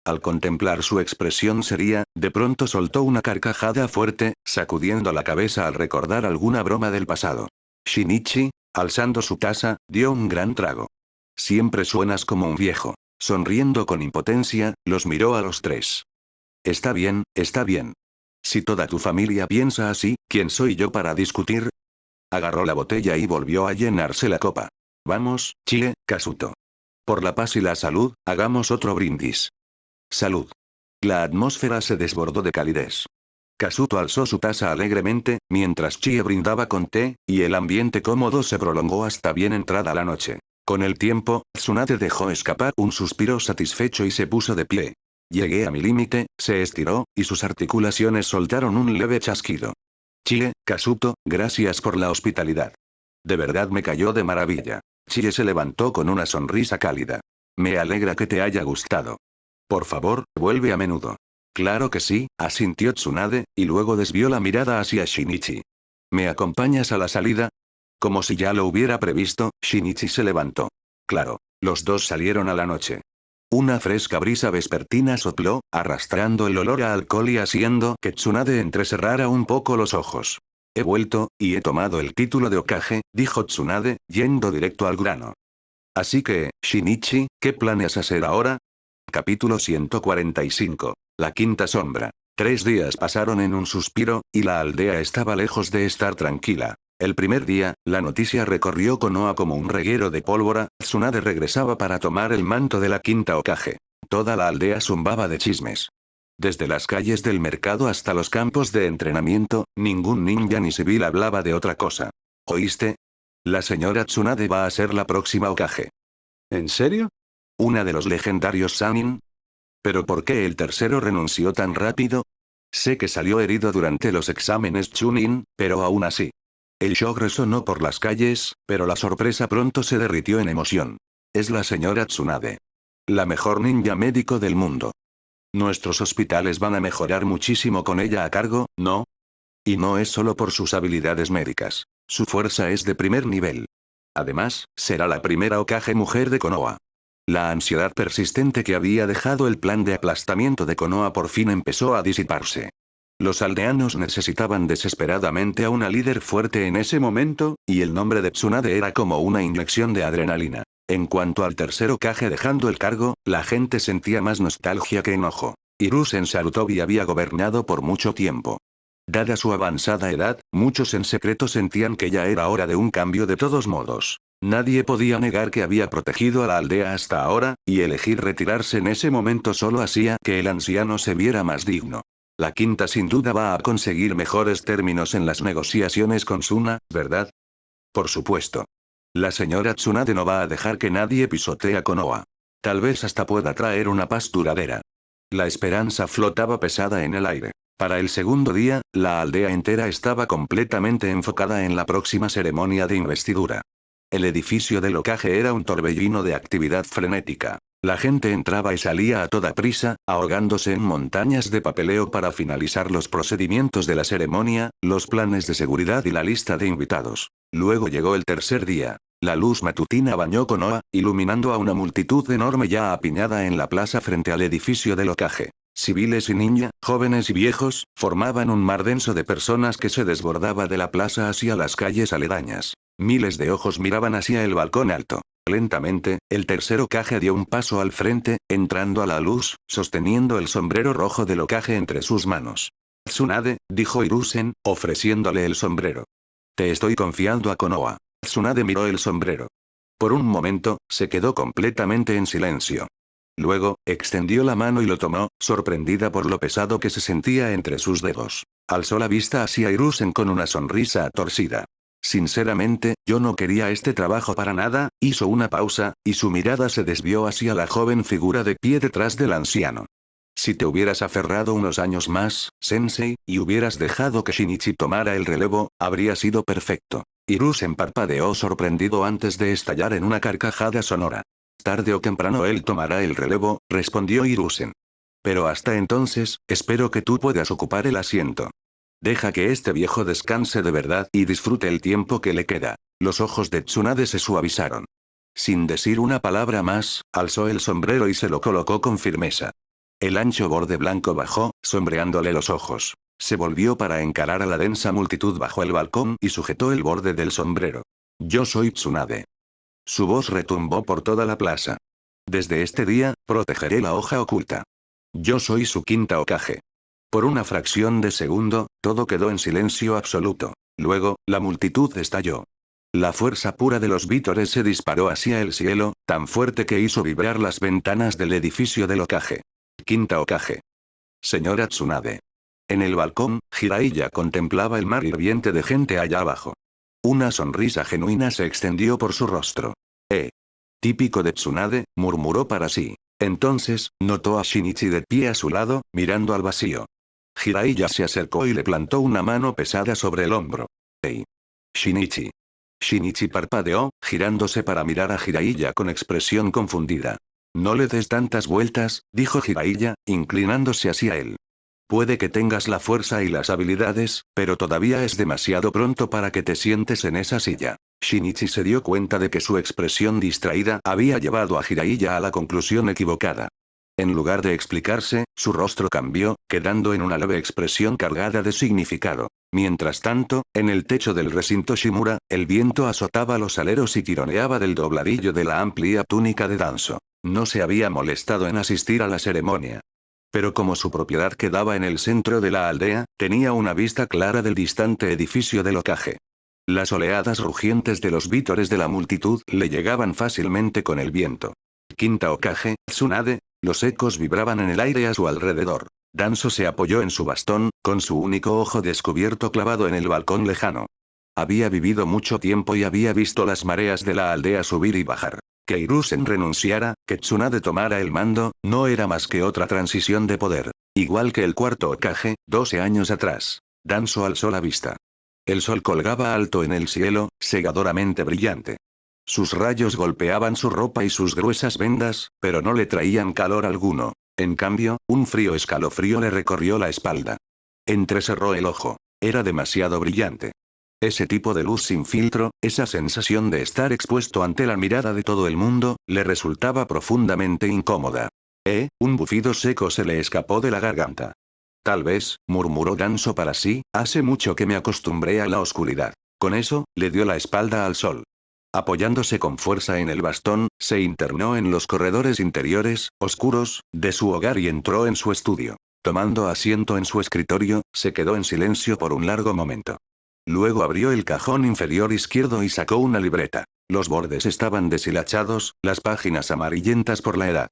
[SPEAKER 1] Al contemplar su expresión seria, de pronto soltó una carcajada fuerte, sacudiendo la cabeza al recordar alguna broma del pasado. Shinichi, alzando su taza, dio un gran trago. Siempre suenas como un viejo. Sonriendo con impotencia, los miró a los tres. Está bien, está bien. Si toda tu familia piensa así, ¿quién soy yo para discutir? Agarró la botella y volvió a llenarse la copa. Vamos, Chie, Kazuto. Por la paz y la salud, hagamos otro brindis. Salud. La atmósfera se desbordó de calidez. Kazuto alzó su taza alegremente, mientras Chie brindaba con té, y el ambiente cómodo se prolongó hasta bien entrada la noche. Con el tiempo, Tsunade dejó escapar un suspiro satisfecho y se puso de pie. Llegué a mi límite, se estiró, y sus articulaciones soltaron un leve chasquido. Chie, Kazuto, gracias por la hospitalidad. De verdad me cayó de maravilla. Chie se levantó con una sonrisa cálida. Me alegra que te haya gustado. Por favor, vuelve a menudo. Claro que sí, asintió Tsunade, y luego desvió la mirada hacia Shinichi. ¿Me acompañas a la salida? Como si ya lo hubiera previsto, Shinichi se levantó. Claro, los dos salieron a la noche. Una fresca brisa vespertina sopló, arrastrando el olor a alcohol y haciendo que Tsunade entrecerrara un poco los ojos. He vuelto, y he tomado el título de Hokage, dijo Tsunade, yendo directo al grano. Así que, Shinichi, ¿qué planeas hacer ahora? Capítulo 145. La quinta sombra. 3 días pasaron en un suspiro, y la aldea estaba lejos de estar tranquila. El primer día, la noticia recorrió Konoha como un reguero de pólvora. Tsunade regresaba para tomar el manto de la quinta Hokage. Toda la aldea zumbaba de chismes. Desde las calles del mercado hasta los campos de entrenamiento, ningún ninja ni civil hablaba de otra cosa. ¿Oíste? La señora Tsunade va a ser la próxima Hokage. ¿En serio? ¿Una de los legendarios Sannin? ¿Pero por qué el tercero renunció tan rápido? Sé que salió herido durante los exámenes Chunin, pero aún así. El shock resonó por las calles, pero la sorpresa pronto se derritió en emoción. Es la señora Tsunade. La mejor ninja médico del mundo. Nuestros hospitales van a mejorar muchísimo con ella a cargo, ¿no? Y no es solo por sus habilidades médicas. Su fuerza es de primer nivel. Además, será la primera Hokage mujer de Konoha. La ansiedad persistente que había dejado el plan de aplastamiento de Konoha por fin empezó a disiparse. Los aldeanos necesitaban desesperadamente a una líder fuerte en ese momento, y el nombre de Tsunade era como una inyección de adrenalina. En cuanto al tercer Hokage dejando el cargo, la gente sentía más nostalgia que enojo. Hiruzen Sarutobi había gobernado por mucho tiempo. Dada su avanzada edad, muchos en secreto sentían que ya era hora de un cambio de todos modos. Nadie podía negar que había protegido a la aldea hasta ahora, y elegir retirarse en ese momento solo hacía que el anciano se viera más digno. La quinta sin duda va a conseguir mejores términos en las negociaciones con Suna, ¿verdad? Por supuesto. La señora Tsunade no va a dejar que nadie pisotee a Konoha. Tal vez hasta pueda traer una paz duradera. La esperanza flotaba pesada en el aire. Para el segundo día, la aldea entera estaba completamente enfocada en la próxima ceremonia de investidura. El edificio del Hokage era un torbellino de actividad frenética. La gente entraba y salía a toda prisa, ahogándose en montañas de papeleo para finalizar los procedimientos de la ceremonia, los planes de seguridad y la lista de invitados. Luego llegó el tercer día. La luz matutina bañó Konoha, iluminando a una multitud enorme ya apiñada en la plaza frente al edificio del Hokage. Civiles y ninja, jóvenes y viejos, formaban un mar denso de personas que se desbordaba de la plaza hacia las calles aledañas. Miles de ojos miraban hacia el balcón alto. Lentamente, el tercer Hokage dio un paso al frente, entrando a la luz, sosteniendo el sombrero rojo del Hokage entre sus manos. Tsunade, dijo Hiruzen, ofreciéndole el sombrero. Te estoy confiando a Konoha. Tsunade miró el sombrero. Por un momento, se quedó completamente en silencio. Luego, extendió la mano y lo tomó, sorprendida por lo pesado que se sentía entre sus dedos. Alzó la vista hacia Hiruzen con una sonrisa torcida. Sinceramente, yo no quería este trabajo para nada. Hizo una pausa, y su mirada se desvió hacia la joven figura de pie detrás del anciano. Si te hubieras aferrado unos años más, Sensei, y hubieras dejado que Shinichi tomara el relevo, habría sido perfecto. Hiruzen parpadeó sorprendido antes de estallar en una carcajada sonora. Tarde o temprano él tomará el relevo, respondió Hiruzen. Pero hasta entonces, espero que tú puedas ocupar el asiento. Deja que este viejo descanse de verdad y disfrute el tiempo que le queda. Los ojos de Tsunade se suavizaron. Sin decir una palabra más, alzó el sombrero y se lo colocó con firmeza. El ancho borde blanco bajó, sombreándole los ojos. Se volvió para encarar a la densa multitud bajo el balcón y sujetó el borde del sombrero. Yo soy Tsunade. Su voz retumbó por toda la plaza. Desde este día, protegeré la hoja oculta. Yo soy su quinta Hokage. Por una fracción de segundo, todo quedó en silencio absoluto. Luego, la multitud estalló. La fuerza pura de los vítores se disparó hacia el cielo, tan fuerte que hizo vibrar las ventanas del edificio del Hokage. Quinta Hokage. Señora Tsunade. En el balcón, Jiraiya contemplaba el mar hirviente de gente allá abajo. Una sonrisa genuina se extendió por su rostro. Típico de Tsunade, murmuró para sí. Entonces, notó a Shinichi de pie a su lado, mirando al vacío. Jiraiya se acercó y le plantó una mano pesada sobre el hombro. ¡Hey! Shinichi. Shinichi parpadeó, girándose para mirar a Jiraiya con expresión confundida. No le des tantas vueltas, dijo Jiraiya, inclinándose hacia él. Puede que tengas la fuerza y las habilidades, pero todavía es demasiado pronto para que te sientes en esa silla. Shinichi se dio cuenta de que su expresión distraída había llevado a Jiraiya a la conclusión equivocada. En lugar de explicarse, su rostro cambió, quedando en una leve expresión cargada de significado. Mientras tanto, en el techo del recinto Shimura, el viento azotaba los aleros y tironeaba del dobladillo de la amplia túnica de Danzo. No se había molestado en asistir a la ceremonia. Pero como su propiedad quedaba en el centro de la aldea, tenía una vista clara del distante edificio del Hokage. Las oleadas rugientes de los vítores de la multitud le llegaban fácilmente con el viento. Quinta Hokage, Tsunade, los ecos vibraban en el aire a su alrededor. Danzo se apoyó en su bastón, con su único ojo descubierto clavado en el balcón lejano. Había vivido mucho tiempo y había visto las mareas de la aldea subir y bajar. Que Hiruzen renunciara, que Tsunade tomara el mando, no era más que otra transición de poder. Igual que el cuarto Hokage, 12 años atrás. Danzo alzó la vista. El sol colgaba alto en el cielo, cegadoramente brillante. Sus rayos golpeaban su ropa y sus gruesas vendas, pero no le traían calor alguno. En cambio, un frío escalofrío le recorrió la espalda. Entrecerró el ojo. Era demasiado brillante. Ese tipo de luz sin filtro, esa sensación de estar expuesto ante la mirada de todo el mundo, le resultaba profundamente incómoda. Un bufido seco se le escapó de la garganta. Tal vez, murmuró Danzo para sí, hace mucho que me acostumbré a la oscuridad. Con eso, le dio la espalda al sol. Apoyándose con fuerza en el bastón, se internó en los corredores interiores, oscuros, de su hogar y entró en su estudio. Tomando asiento en su escritorio, se quedó en silencio por un largo momento. Luego abrió el cajón inferior izquierdo y sacó una libreta. Los bordes estaban deshilachados, las páginas amarillentas por la edad.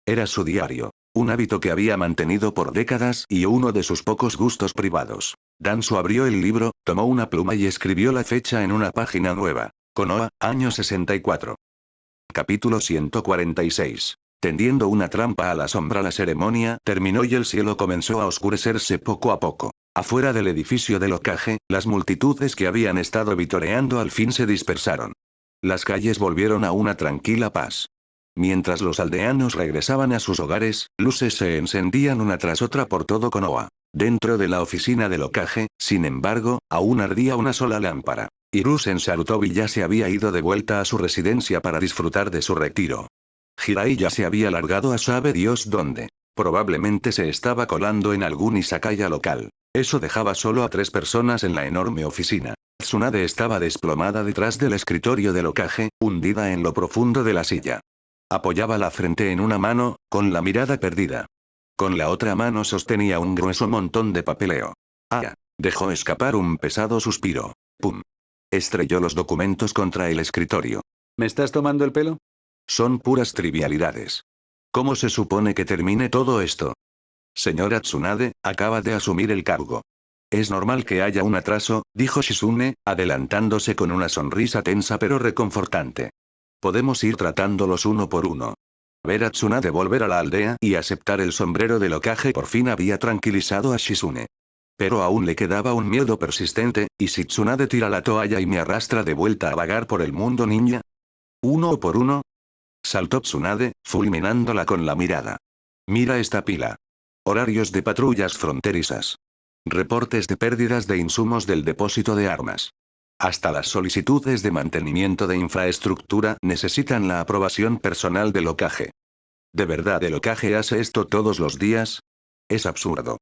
[SPEAKER 1] Era su diario, un hábito que había mantenido por décadas y uno de sus pocos gustos privados. Danzo abrió el libro, tomó una pluma y escribió la fecha en una página nueva. Konoha, año 64. Capítulo 146. Tendiendo una trampa a la sombra. La ceremonia terminó y el cielo comenzó a oscurecerse poco a poco. Afuera del edificio del Hokage, las multitudes que habían estado vitoreando al fin se dispersaron. Las calles volvieron a una tranquila paz. Mientras los aldeanos regresaban a sus hogares, luces se encendían una tras otra por todo Konoha. Dentro de la oficina del Hokage, sin embargo, aún ardía una sola lámpara. Hiruzen Sarutobi ya se había ido de vuelta a su residencia para disfrutar de su retiro. Jiraiya se había largado a sabe Dios dónde. Probablemente se estaba colando en algún izakaya local. Eso dejaba solo a 3 personas en la enorme oficina. Tsunade estaba desplomada detrás del escritorio del Hokage, hundida en lo profundo de la silla. Apoyaba la frente en una mano, con la mirada perdida. Con la otra mano sostenía un grueso montón de papeleo. Dejó escapar un pesado suspiro. ¡Pum! Estrelló los documentos contra el escritorio. ¿Me estás tomando el pelo? Son puras trivialidades. ¿Cómo se supone que termine todo esto? Señora Tsunade, acaba de asumir el cargo. Es normal que haya un atraso, dijo Shizune, adelantándose con una sonrisa tensa pero reconfortante. Podemos ir tratándolos uno por uno. Ver a Tsunade volver a la aldea y aceptar el sombrero del Hokage por fin había tranquilizado a Shizune. Pero aún le quedaba un miedo persistente, ¿y si Tsunade tira la toalla y me arrastra de vuelta a vagar por el mundo ninja? ¿Uno por uno? Saltó Tsunade, fulminándola con la mirada. Mira esta pila. Horarios de patrullas fronterizas. Reportes de pérdidas de insumos del depósito de armas. Hasta las solicitudes de mantenimiento de infraestructura necesitan la aprobación personal del Hokage. ¿De verdad el Hokage hace esto todos los días? Es absurdo.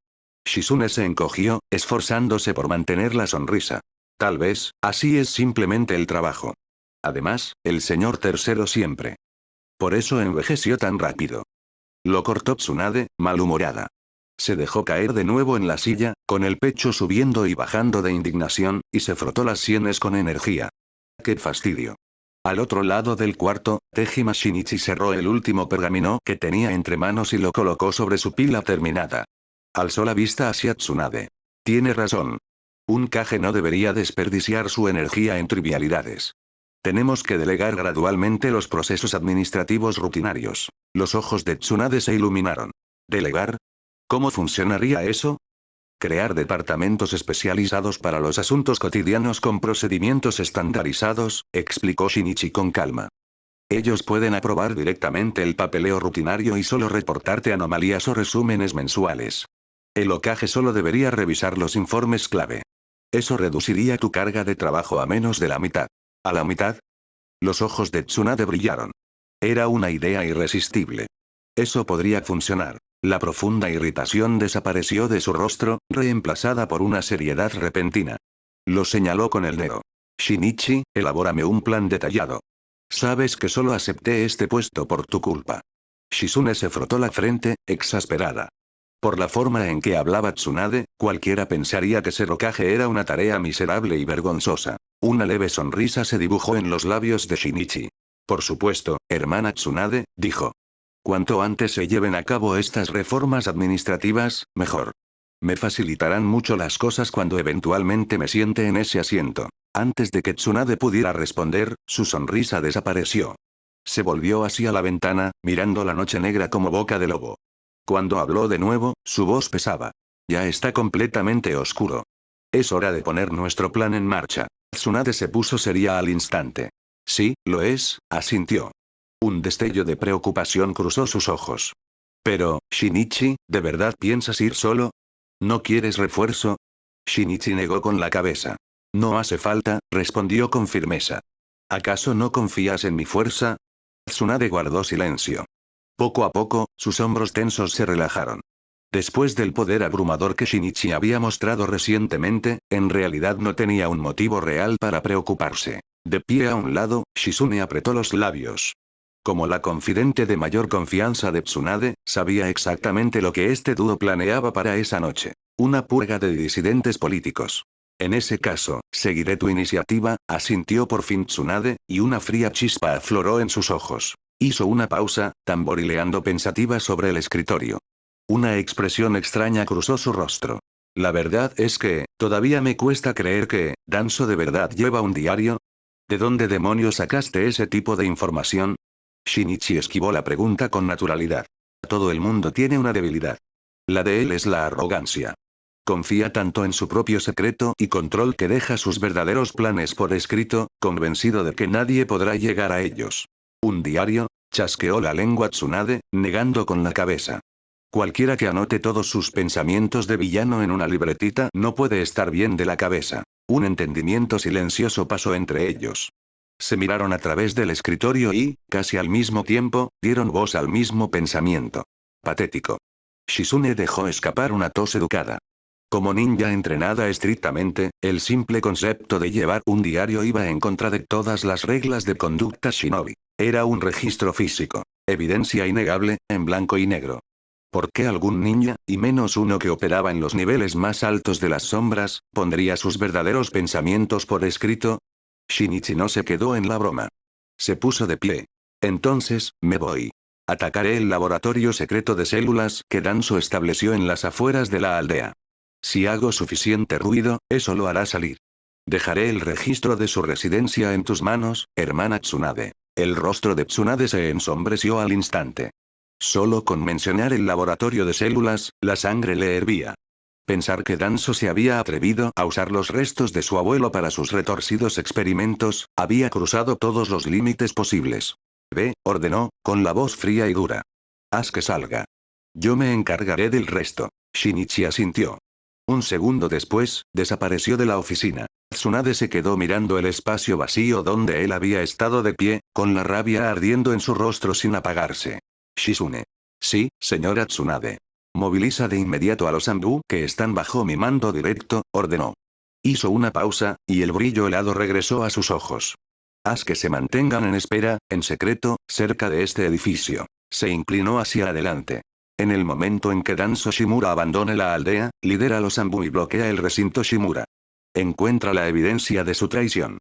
[SPEAKER 1] Shizune se encogió, esforzándose por mantener la sonrisa. Tal vez, así es simplemente el trabajo. Además, el señor tercero siempre. Por eso envejeció tan rápido. Lo cortó Tsunade, malhumorada. Se dejó caer de nuevo en la silla, con el pecho subiendo y bajando de indignación, y se frotó las sienes con energía. ¡Qué fastidio! Al otro lado del cuarto, Tejima Shinichi cerró el último pergamino que tenía entre manos y lo colocó sobre su pila terminada. Alzó la vista hacia Tsunade. Tiene razón. Un Kage no debería desperdiciar su energía en trivialidades. Tenemos que delegar gradualmente los procesos administrativos rutinarios. Los ojos de Tsunade se iluminaron. ¿Delegar? ¿Cómo funcionaría eso? Crear departamentos especializados para los asuntos cotidianos con procedimientos estandarizados, explicó Shinichi con calma. Ellos pueden aprobar directamente el papeleo rutinario y solo reportarte anomalías o resúmenes mensuales. El Hokage solo debería revisar los informes clave. Eso reduciría tu carga de trabajo a menos de la mitad. ¿A la mitad? Los ojos de Tsunade brillaron. Era una idea irresistible. Eso podría funcionar. La profunda irritación desapareció de su rostro, reemplazada por una seriedad repentina. Lo señaló con el dedo. Shinichi, elabórame un plan detallado. Sabes que solo acepté este puesto por tu culpa. Shizune se frotó la frente, exasperada. Por la forma en que hablaba Tsunade, cualquiera pensaría que ser Hokage era una tarea miserable y vergonzosa. Una leve sonrisa se dibujó en los labios de Shinichi. Por supuesto, hermana Tsunade, dijo. Cuanto antes se lleven a cabo estas reformas administrativas, mejor. Me facilitarán mucho las cosas cuando eventualmente me siente en ese asiento. Antes de que Tsunade pudiera responder, su sonrisa desapareció. Se volvió hacia la ventana, mirando la noche negra como boca de lobo. Cuando habló de nuevo, su voz pesaba. Ya está completamente oscuro. Es hora de poner nuestro plan en marcha. Tsunade se puso seria al instante. Sí, lo es, asintió. Un destello de preocupación cruzó sus ojos. Pero, Shinichi, ¿de verdad piensas ir solo? ¿No quieres refuerzo? Shinichi negó con la cabeza. No hace falta, respondió con firmeza. ¿Acaso no confías en mi fuerza? Tsunade guardó silencio. Poco a poco, sus hombros tensos se relajaron. Después del poder abrumador que Shinichi había mostrado recientemente, en realidad no tenía un motivo real para preocuparse. De pie a un lado, Shizune apretó los labios. Como la confidente de mayor confianza de Tsunade, sabía exactamente lo que este dúo planeaba para esa noche. Una purga de disidentes políticos. En ese caso, seguiré tu iniciativa, asintió por fin Tsunade, y una fría chispa afloró en sus ojos. Hizo una pausa, tamborileando pensativa sobre el escritorio. Una expresión extraña cruzó su rostro. La verdad es que, todavía me cuesta creer que, Danzo de verdad lleva un diario. ¿De dónde demonios sacaste ese tipo de información? Shinichi esquivó la pregunta con naturalidad. Todo el mundo tiene una debilidad. La de él es la arrogancia. Confía tanto en su propio secreto y control que deja sus verdaderos planes por escrito, convencido de que nadie podrá llegar a ellos. ¿Un diario? Chasqueó la lengua Tsunade, negando con la cabeza. Cualquiera que anote todos sus pensamientos de villano en una libretita no puede estar bien de la cabeza. Un entendimiento silencioso pasó entre ellos. Se miraron a través del escritorio y, casi al mismo tiempo, dieron voz al mismo pensamiento. Patético. Shizune dejó escapar una tos educada. Como ninja entrenada estrictamente, el simple concepto de llevar un diario iba en contra de todas las reglas de conducta shinobi. Era un registro físico. Evidencia innegable, en blanco y negro. ¿Por qué algún ninja, y menos uno que operaba en los niveles más altos de las sombras, pondría sus verdaderos pensamientos por escrito? Shinichi no se quedó en la broma. Se puso de pie. Entonces, me voy. Atacaré el laboratorio secreto de células que Danzo estableció en las afueras de la aldea. Si hago suficiente ruido, eso lo hará salir. Dejaré el registro de su residencia en tus manos, hermana Tsunade. El rostro de Tsunade se ensombreció al instante. Solo con mencionar el laboratorio de células, la sangre le hervía. Pensar que Danzo se había atrevido a usar los restos de su abuelo para sus retorcidos experimentos, había cruzado todos los límites posibles. Ve, ordenó, con la voz fría y dura. Haz que salga. Yo me encargaré del resto. Shinichi asintió. Un segundo después, desapareció de la oficina. Tsunade se quedó mirando el espacio vacío donde él había estado de pie, con la rabia ardiendo en su rostro sin apagarse. Shizune. Sí, señora Tsunade. Moviliza de inmediato a los Anbu que están bajo mi mando directo, ordenó. Hizo una pausa, y el brillo helado regresó a sus ojos. Haz que se mantengan en espera, en secreto, cerca de este edificio. Se inclinó hacia adelante. En el momento en que Danzo Shimura abandone la aldea, lidera a los Anbu y bloquea el recinto Shimura. Encuentra la evidencia de su traición.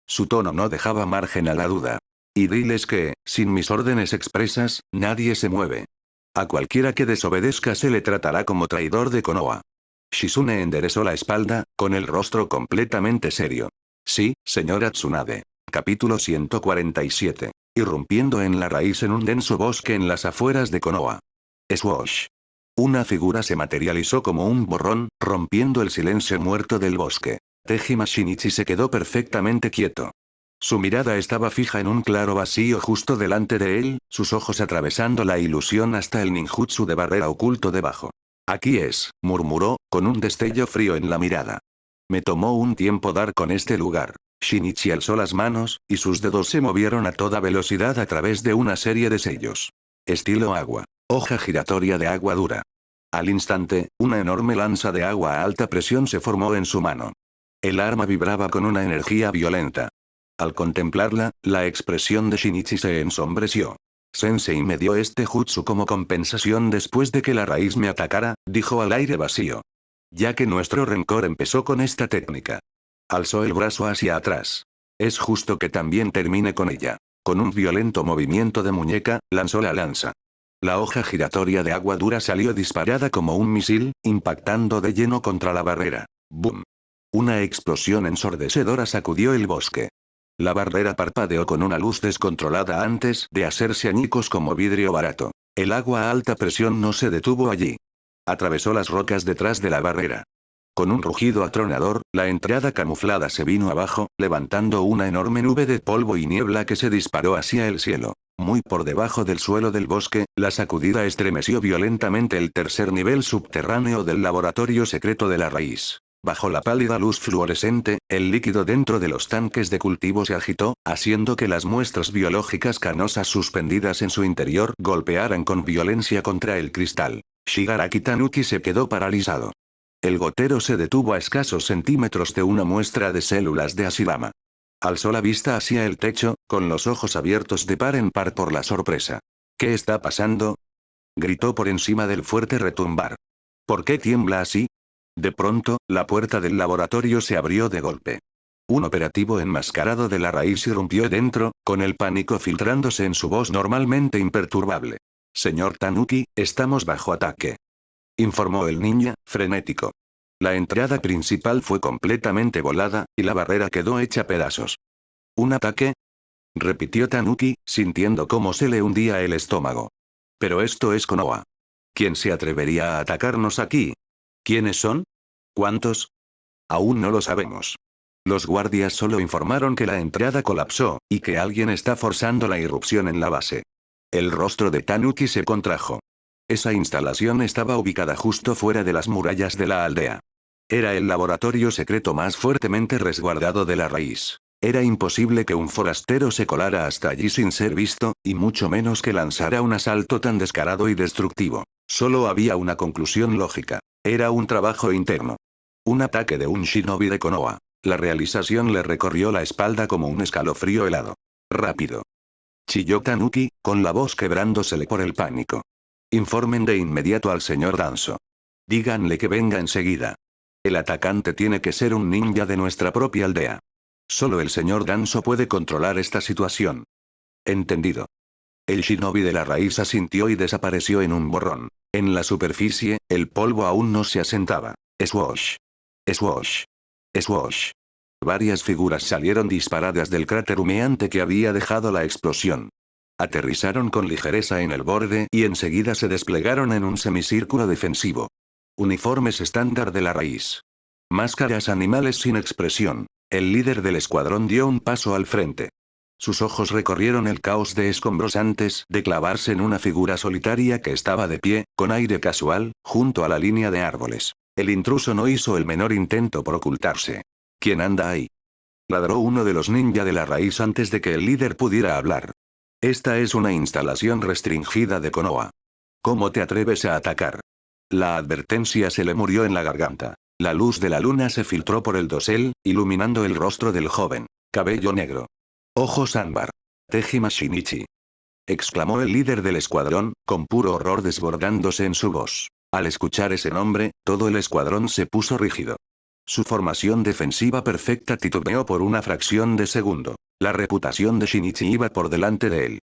[SPEAKER 1] Su tono no dejaba margen a la duda. Y diles que, sin mis órdenes expresas, nadie se mueve. A cualquiera que desobedezca se le tratará como traidor de Konoha. Shizune enderezó la espalda, con el rostro completamente serio. Sí, señora Tsunade. Capítulo 147. Irrumpiendo en la raíz en un denso bosque en las afueras de Konoha. Swoosh. Una figura se materializó como un borrón, rompiendo el silencio muerto del bosque. Tejima Shinichi se quedó perfectamente quieto. Su mirada estaba fija en un claro vacío justo delante de él, sus ojos atravesando la ilusión hasta el ninjutsu de barrera oculto debajo. Aquí es, murmuró, con un destello frío en la mirada. Me tomó un tiempo dar con este lugar. Shinichi alzó las manos, y sus dedos se movieron a toda velocidad a través de una serie de sellos. Estilo agua. Hoja giratoria de agua dura. Al instante, una enorme lanza de agua a alta presión se formó en su mano. El arma vibraba con una energía violenta. Al contemplarla, la expresión de Shinichi se ensombreció. Sensei me dio este jutsu como compensación después de que la raíz me atacara, dijo al aire vacío. Ya que nuestro rencor empezó con esta técnica. Alzó el brazo hacia atrás. Es justo que también termine con ella. Con un violento movimiento de muñeca, lanzó la lanza. La hoja giratoria de agua dura salió disparada como un misil, impactando de lleno contra la barrera. ¡Bum! Una explosión ensordecedora sacudió el bosque. La barrera parpadeó con una luz descontrolada antes de hacerse añicos como vidrio barato. El agua a alta presión no se detuvo allí. Atravesó las rocas detrás de la barrera. Con un rugido atronador, la entrada camuflada se vino abajo, levantando una enorme nube de polvo y niebla que se disparó hacia el cielo. Muy por debajo del suelo del bosque, la sacudida estremeció violentamente el tercer nivel subterráneo del laboratorio secreto de la raíz. Bajo la pálida luz fluorescente, el líquido dentro de los tanques de cultivo se agitó, haciendo que las muestras biológicas canosas suspendidas en su interior golpearan con violencia contra el cristal. Shigaraki Tanuki se quedó paralizado. El gotero se detuvo a escasos centímetros de una muestra de células de Ashirama. Alzó la vista hacia el techo, con los ojos abiertos de par en par por la sorpresa. ¿Qué está pasando? Gritó por encima del fuerte retumbar. ¿Por qué tiembla así? De pronto, la puerta del laboratorio se abrió de golpe. Un operativo enmascarado de la raíz irrumpió dentro, con el pánico filtrándose en su voz normalmente imperturbable. Señor Tanuki, estamos bajo ataque. Informó el ninja, frenético. La entrada principal fue completamente volada, y la barrera quedó hecha pedazos. ¿Un ataque? Repitió Tanuki, sintiendo cómo se le hundía el estómago. Pero esto es Konoha. ¿Quién se atrevería a atacarnos aquí? ¿Quiénes son? ¿Cuántos? Aún no lo sabemos. Los guardias solo informaron que la entrada colapsó, y que alguien está forzando la irrupción en la base. El rostro de Tanuki se contrajo. Esa instalación estaba ubicada justo fuera de las murallas de la aldea. Era el laboratorio secreto más fuertemente resguardado de la raíz. Era imposible que un forastero se colara hasta allí sin ser visto, y mucho menos que lanzara un asalto tan descarado y destructivo. Solo había una conclusión lógica. Era un trabajo interno. Un ataque de un shinobi de Konoha. La realización le recorrió la espalda como un escalofrío helado. Rápido. Chilló Tanuki, con la voz quebrándosele por el pánico. Informen de inmediato al señor Danzo. Díganle que venga enseguida. El atacante tiene que ser un ninja de nuestra propia aldea. Solo el señor Danzo puede controlar esta situación. Entendido. El shinobi de la raíz asintió y desapareció en un borrón. En la superficie, el polvo aún no se asentaba. Swoosh. Swoosh. Swoosh. Varias figuras salieron disparadas del cráter humeante que había dejado la explosión. Aterrizaron con ligereza en el borde y enseguida se desplegaron en un semicírculo defensivo. Uniformes estándar de la raíz. Máscaras animales sin expresión. El líder del escuadrón dio un paso al frente. Sus ojos recorrieron el caos de escombros antes de clavarse en una figura solitaria que estaba de pie, con aire casual, junto a la línea de árboles. El intruso no hizo el menor intento por ocultarse. ¿Quién anda ahí? Ladró uno de los ninja de la raíz antes de que el líder pudiera hablar. Esta es una instalación restringida de Konoha. ¿Cómo te atreves a atacar? La advertencia se le murió en la garganta. La luz de la luna se filtró por el dosel, iluminando el rostro del joven. Cabello negro. Ojos ámbar. Tejima Shinichi. Exclamó el líder del escuadrón, con puro horror desbordándose en su voz. Al escuchar ese nombre, todo el escuadrón se puso rígido. Su formación defensiva perfecta titubeó por una fracción de segundo. La reputación de Shinichi iba por delante de él.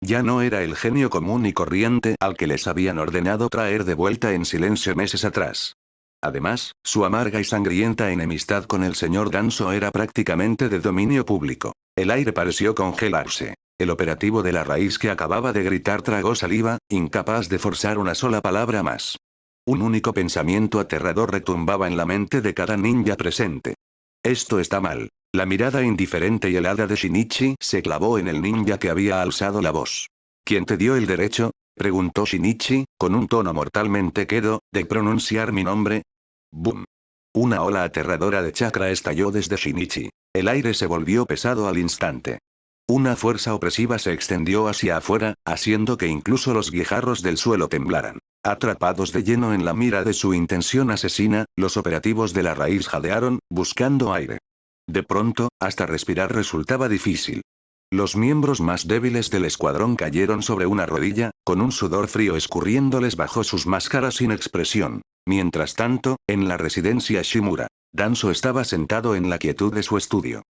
[SPEAKER 1] Ya no era el genio común y corriente al que les habían ordenado traer de vuelta en silencio meses atrás. Además, su amarga y sangrienta enemistad con el señor Danzo era prácticamente de dominio público. El aire pareció congelarse. El operativo de la raíz que acababa de gritar tragó saliva, incapaz de forzar una sola palabra más. Un único pensamiento aterrador retumbaba en la mente de cada ninja presente. Esto está mal. La mirada indiferente y helada de Shinichi se clavó en el ninja que había alzado la voz. ¿Quién te dio el derecho?, preguntó Shinichi, con un tono mortalmente quedo, de pronunciar mi nombre. ¡Bum! Una ola aterradora de chakra estalló desde Shinichi. El aire se volvió pesado al instante. Una fuerza opresiva se extendió hacia afuera, haciendo que incluso los guijarros del suelo temblaran. Atrapados de lleno en la mira de su intención asesina, los operativos de la raíz jadearon, buscando aire. De pronto, hasta respirar resultaba difícil. Los miembros más débiles del escuadrón cayeron sobre una rodilla, con un sudor frío escurriéndoles bajo sus máscaras sin expresión. Mientras tanto, en la residencia Shimura, Danzo estaba sentado en la quietud de su estudio.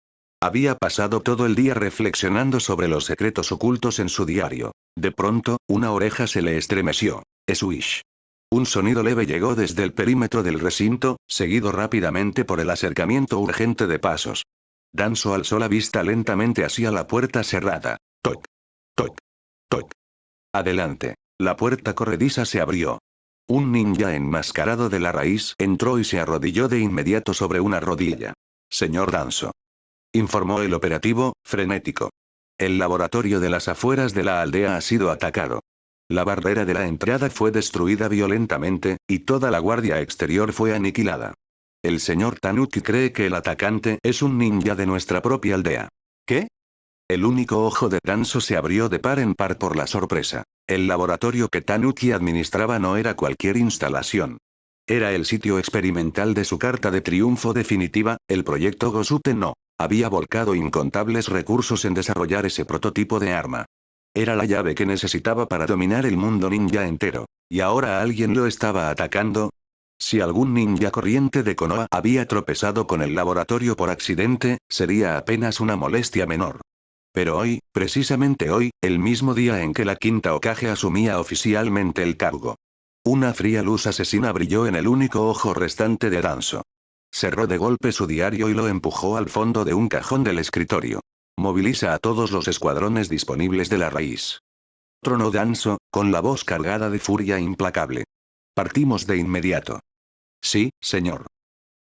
[SPEAKER 1] Había pasado todo el día reflexionando sobre los secretos ocultos en su diario. De pronto, una oreja se le estremeció. Swish. Un sonido leve llegó desde el perímetro del recinto, seguido rápidamente por el acercamiento urgente de pasos. Danzo alzó la vista lentamente hacia la puerta cerrada. Toc. Toc. Toc. Adelante. La puerta corrediza se abrió. Un ninja enmascarado de la raíz entró y se arrodilló de inmediato sobre una rodilla. Señor Danzo. Informó el operativo, frenético. El laboratorio de las afueras de la aldea ha sido atacado. La barrera de la entrada fue destruida violentamente, y toda la guardia exterior fue aniquilada. El señor Tanuki cree que el atacante es un ninja de nuestra propia aldea. ¿Qué? El único ojo de Danzo se abrió de par en par por la sorpresa. El laboratorio que Tanuki administraba no era cualquier instalación. Era el sitio experimental de su carta de triunfo definitiva, el proyecto Gosute no. Había volcado incontables recursos en desarrollar ese prototipo de arma. Era la llave que necesitaba para dominar el mundo ninja entero. ¿Y ahora alguien lo estaba atacando? Si algún ninja corriente de Konoha había tropezado con el laboratorio por accidente, sería apenas una molestia menor. Pero hoy, precisamente hoy, el mismo día en que la quinta Hokage asumía oficialmente el cargo. Una fría luz asesina brilló en el único ojo restante de Danzo. Cerró de golpe su diario y lo empujó al fondo de un cajón del escritorio. Moviliza a todos los escuadrones disponibles de la raíz. Tronó Danzo, con la voz cargada de furia implacable. Partimos de inmediato. Sí, señor.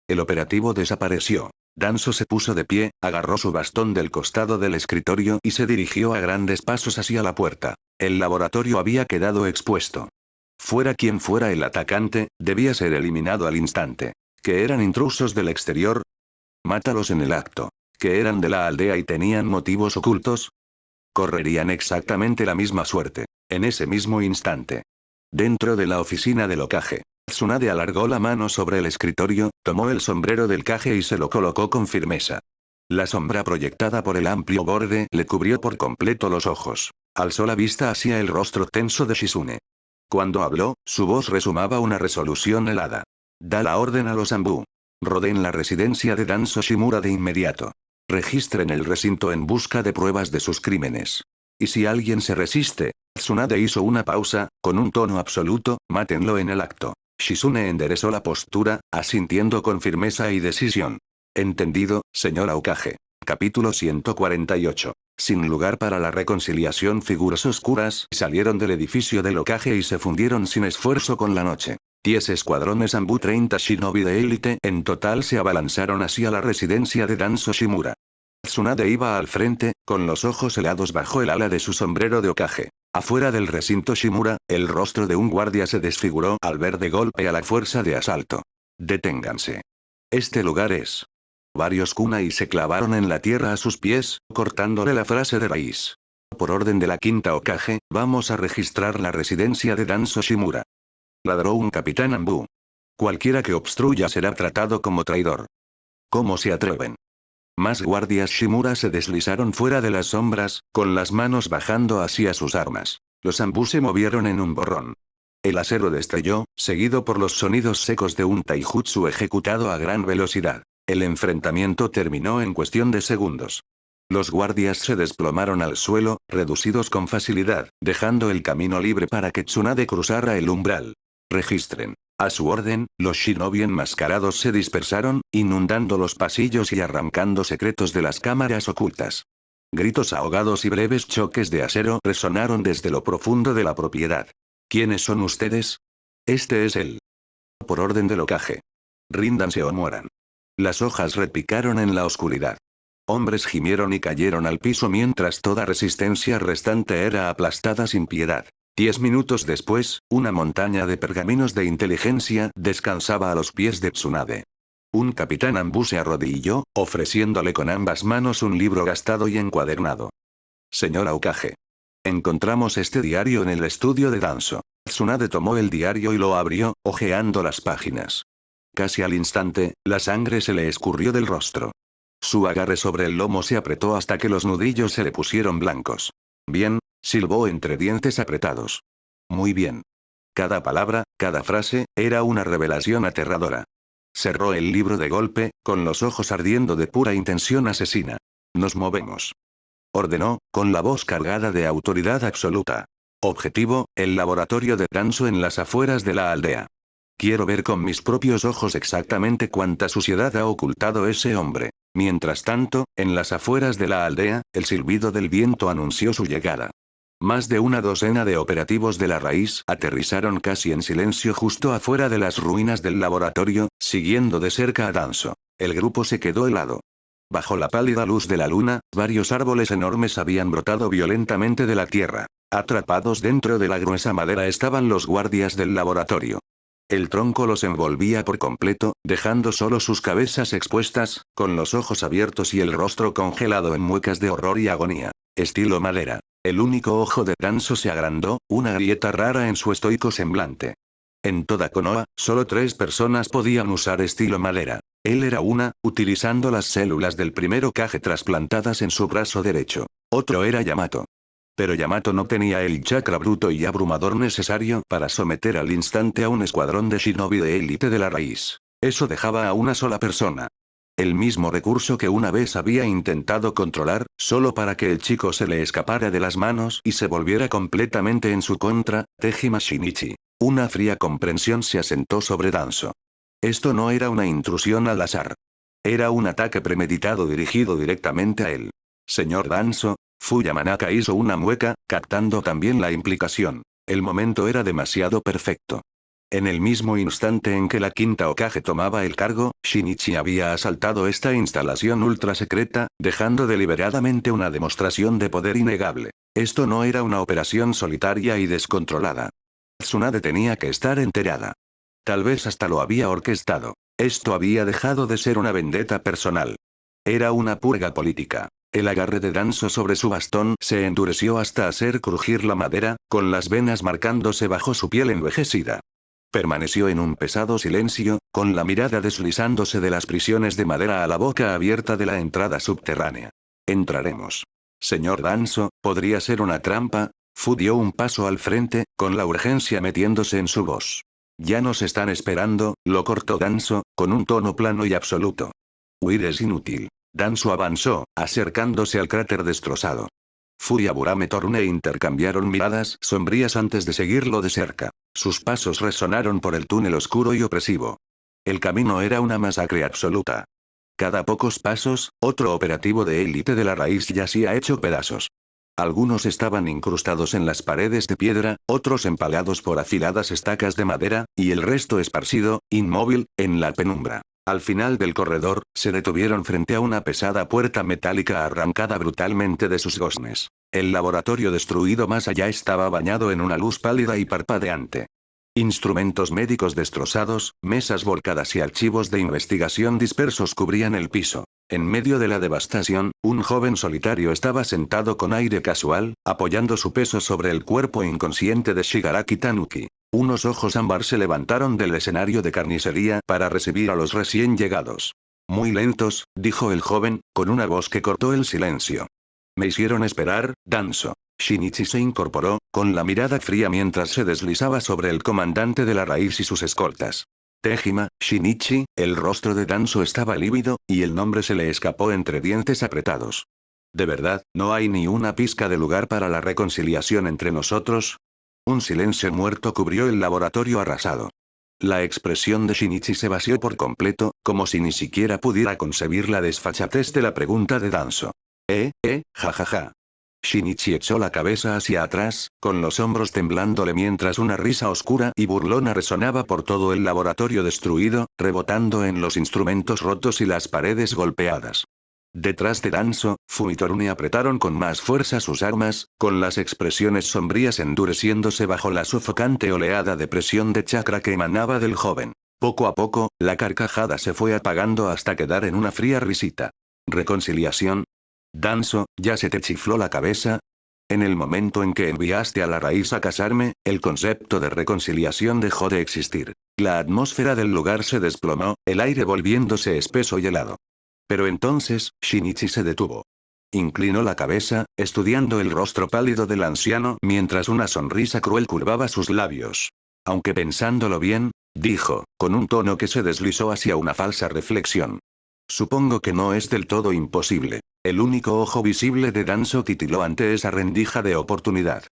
[SPEAKER 1] El operativo desapareció. Danzo se puso de pie, agarró su bastón del costado del escritorio y se dirigió a grandes pasos hacia la puerta. El laboratorio había quedado expuesto. Fuera quien fuera el atacante, debía ser eliminado al instante. ¿Que eran intrusos del exterior? Mátalos en el acto. ¿Que eran de la aldea y tenían motivos ocultos? Correrían exactamente la misma suerte. En ese mismo instante. Dentro de la oficina del Hokage, Tsunade alargó la mano sobre el escritorio, tomó el sombrero del Kage y se lo colocó con firmeza. La sombra proyectada por el amplio borde le cubrió por completo los ojos. Alzó la vista hacia el rostro tenso de Shizune. Cuando habló, su voz resumaba una resolución helada. Da la orden a los Anbu. Rodeen la residencia de Danzo Shimura de inmediato. Registren el recinto en busca de pruebas de sus crímenes. Y si alguien se resiste, Tsunade hizo una pausa, con un tono absoluto, mátenlo en el acto. Shizune enderezó la postura, asintiendo con firmeza y decisión. Entendido, señora Hokage. Capítulo 148. Sin lugar para la reconciliación, figuras oscuras salieron del edificio del Hokage y se fundieron sin esfuerzo con la noche. 10 escuadrones Anbu 30 shinobi de élite en total se abalanzaron hacia la residencia de Danzo Shimura. Tsunade iba al frente, con los ojos helados bajo el ala de su sombrero de Hokage. Afuera del recinto Shimura, el rostro de un guardia se desfiguró al ver de golpe a la fuerza de asalto. Deténganse. Este lugar es. Varios kunai se clavaron en la tierra a sus pies, cortándole la frase de raíz. Por orden de la quinta Hokage, vamos a registrar la residencia de Danzo Shimura. Ladró un capitán Anbu. Cualquiera que obstruya será tratado como traidor. ¿Cómo se atreven? Más guardias Shimura se deslizaron fuera de las sombras, con las manos bajando hacia sus armas. Los Anbu se movieron en un borrón. El acero destelló, seguido por los sonidos secos de un taijutsu ejecutado a gran velocidad. El enfrentamiento terminó en cuestión de segundos. Los guardias se desplomaron al suelo, reducidos con facilidad, dejando el camino libre para que Tsunade cruzara el umbral. Registren. A su orden, los shinobi enmascarados se dispersaron, inundando los pasillos y arrancando secretos de las cámaras ocultas. Gritos ahogados y breves choques de acero resonaron desde lo profundo de la propiedad. ¿Quiénes son ustedes? Este es él. Por orden del Hokage. Ríndanse o mueran. Las hojas repicaron en la oscuridad. Hombres gimieron y cayeron al piso mientras toda resistencia restante era aplastada sin piedad. 10 minutos después, una montaña de pergaminos de inteligencia descansaba a los pies de Tsunade. Un capitán Anbu se arrodilló, ofreciéndole con ambas manos un libro gastado y encuadernado. Señora Hokage. Encontramos este diario en el estudio de Danzo. Tsunade tomó el diario y lo abrió, hojeando las páginas. Casi al instante, la sangre se le escurrió del rostro. Su agarre sobre el lomo se apretó hasta que los nudillos se le pusieron blancos. Bien, silbó entre dientes apretados. Muy bien. Cada palabra, cada frase, era una revelación aterradora. Cerró el libro de golpe, con los ojos ardiendo de pura intención asesina. Nos movemos. Ordenó, con la voz cargada de autoridad absoluta. Objetivo, el laboratorio de Danzo en las afueras de la aldea. Quiero ver con mis propios ojos exactamente cuánta suciedad ha ocultado ese hombre. Mientras tanto, en las afueras de la aldea, el silbido del viento anunció su llegada. Más de una docena de operativos de la raíz aterrizaron casi en silencio justo afuera de las ruinas del laboratorio, siguiendo de cerca a Danzo. El grupo se quedó helado. Bajo la pálida luz de la luna, varios árboles enormes habían brotado violentamente de la tierra. Atrapados dentro de la gruesa madera estaban los guardias del laboratorio. El tronco los envolvía por completo, dejando solo sus cabezas expuestas, con los ojos abiertos y el rostro congelado en muecas de horror y agonía. Estilo madera. El único ojo de Danzo se agrandó, una grieta rara en su estoico semblante. En toda Konoha, solo 3 personas podían usar estilo madera. Él era una, utilizando las células del primer Hokage trasplantadas en su brazo derecho. Otro era Yamato. Pero Yamato no tenía el chakra bruto y abrumador necesario para someter al instante a un escuadrón de shinobi de élite de la raíz. Eso dejaba a una sola persona. El mismo recurso que una vez había intentado controlar, solo para que el chico se le escapara de las manos y se volviera completamente en su contra, Tejima Shinichi. Una fría comprensión se asentó sobre Danzo. Esto no era una intrusión al azar. Era un ataque premeditado dirigido directamente a él. Señor Danzo, Yamanaka hizo una mueca, captando también la implicación. El momento era demasiado perfecto. En el mismo instante en que la quinta Hokage tomaba el cargo, Shinichi había asaltado esta instalación ultra secreta, dejando deliberadamente una demostración de poder innegable. Esto no era una operación solitaria y descontrolada. Tsunade tenía que estar enterada. Tal vez hasta lo había orquestado. Esto había dejado de ser una vendetta personal. Era una purga política. El agarre de Danzo sobre su bastón se endureció hasta hacer crujir la madera, con las venas marcándose bajo su piel envejecida. Permaneció en un pesado silencio, con la mirada deslizándose de las prisiones de madera a la boca abierta de la entrada subterránea. Entraremos. Señor Danzo, ¿podría ser una trampa? Fu dio un paso al frente, con la urgencia metiéndose en su voz. Ya nos están esperando, lo cortó Danzo, con un tono plano y absoluto. Huir es inútil. Danzo avanzó, acercándose al cráter destrozado. Fu y Aburame Torune intercambiaron miradas sombrías antes de seguirlo de cerca. Sus pasos resonaron por el túnel oscuro y opresivo. El camino era una masacre absoluta. Cada pocos pasos, otro operativo de élite de la raíz yacía hecho pedazos. Algunos estaban incrustados en las paredes de piedra, otros empalados por afiladas estacas de madera, y el resto esparcido, inmóvil, en la penumbra. Al final del corredor, se detuvieron frente a una pesada puerta metálica arrancada brutalmente de sus goznes. El laboratorio destruido más allá estaba bañado en una luz pálida y parpadeante. Instrumentos médicos destrozados, mesas volcadas y archivos de investigación dispersos cubrían el piso. En medio de la devastación, un joven solitario estaba sentado con aire casual, apoyando su peso sobre el cuerpo inconsciente de Shigaraki Tanuki. Unos ojos ámbar se levantaron del escenario de carnicería para recibir a los recién llegados. Muy lentos, dijo el joven, con una voz que cortó el silencio. Me hicieron esperar, Danzo. Shinichi se incorporó, con la mirada fría mientras se deslizaba sobre el comandante de la raíz y sus escoltas. Tejima, Shinichi, el rostro de Danzo estaba lívido, y el nombre se le escapó entre dientes apretados. ¿De verdad, no hay ni una pizca de lugar para la reconciliación entre nosotros? Un silencio muerto cubrió el laboratorio arrasado. La expresión de Shinichi se vació por completo, como si ni siquiera pudiera concebir la desfachatez de la pregunta de Danzo. Jajaja. Shinichi echó la cabeza hacia atrás, con los hombros temblándole mientras una risa oscura y burlona resonaba por todo el laboratorio destruido, rebotando en los instrumentos rotos y las paredes golpeadas. Detrás de Danzo, Fu y Torune apretaron con más fuerza sus armas, con las expresiones sombrías endureciéndose bajo la sofocante oleada de presión de chakra que emanaba del joven. Poco a poco, la carcajada se fue apagando hasta quedar en una fría risita. ¿Reconciliación? Danzo, ¿ya se te chifló la cabeza? En el momento en que enviaste a la raíz a casarme, el concepto de reconciliación dejó de existir. La atmósfera del lugar se desplomó, el aire volviéndose espeso y helado. Pero entonces, Shinichi se detuvo. Inclinó la cabeza, estudiando el rostro pálido del anciano mientras una sonrisa cruel curvaba sus labios. Aunque pensándolo bien, dijo, con un tono que se deslizó hacia una falsa reflexión. Supongo que no es del todo imposible. El único ojo visible de Danzo titiló ante esa rendija de oportunidad.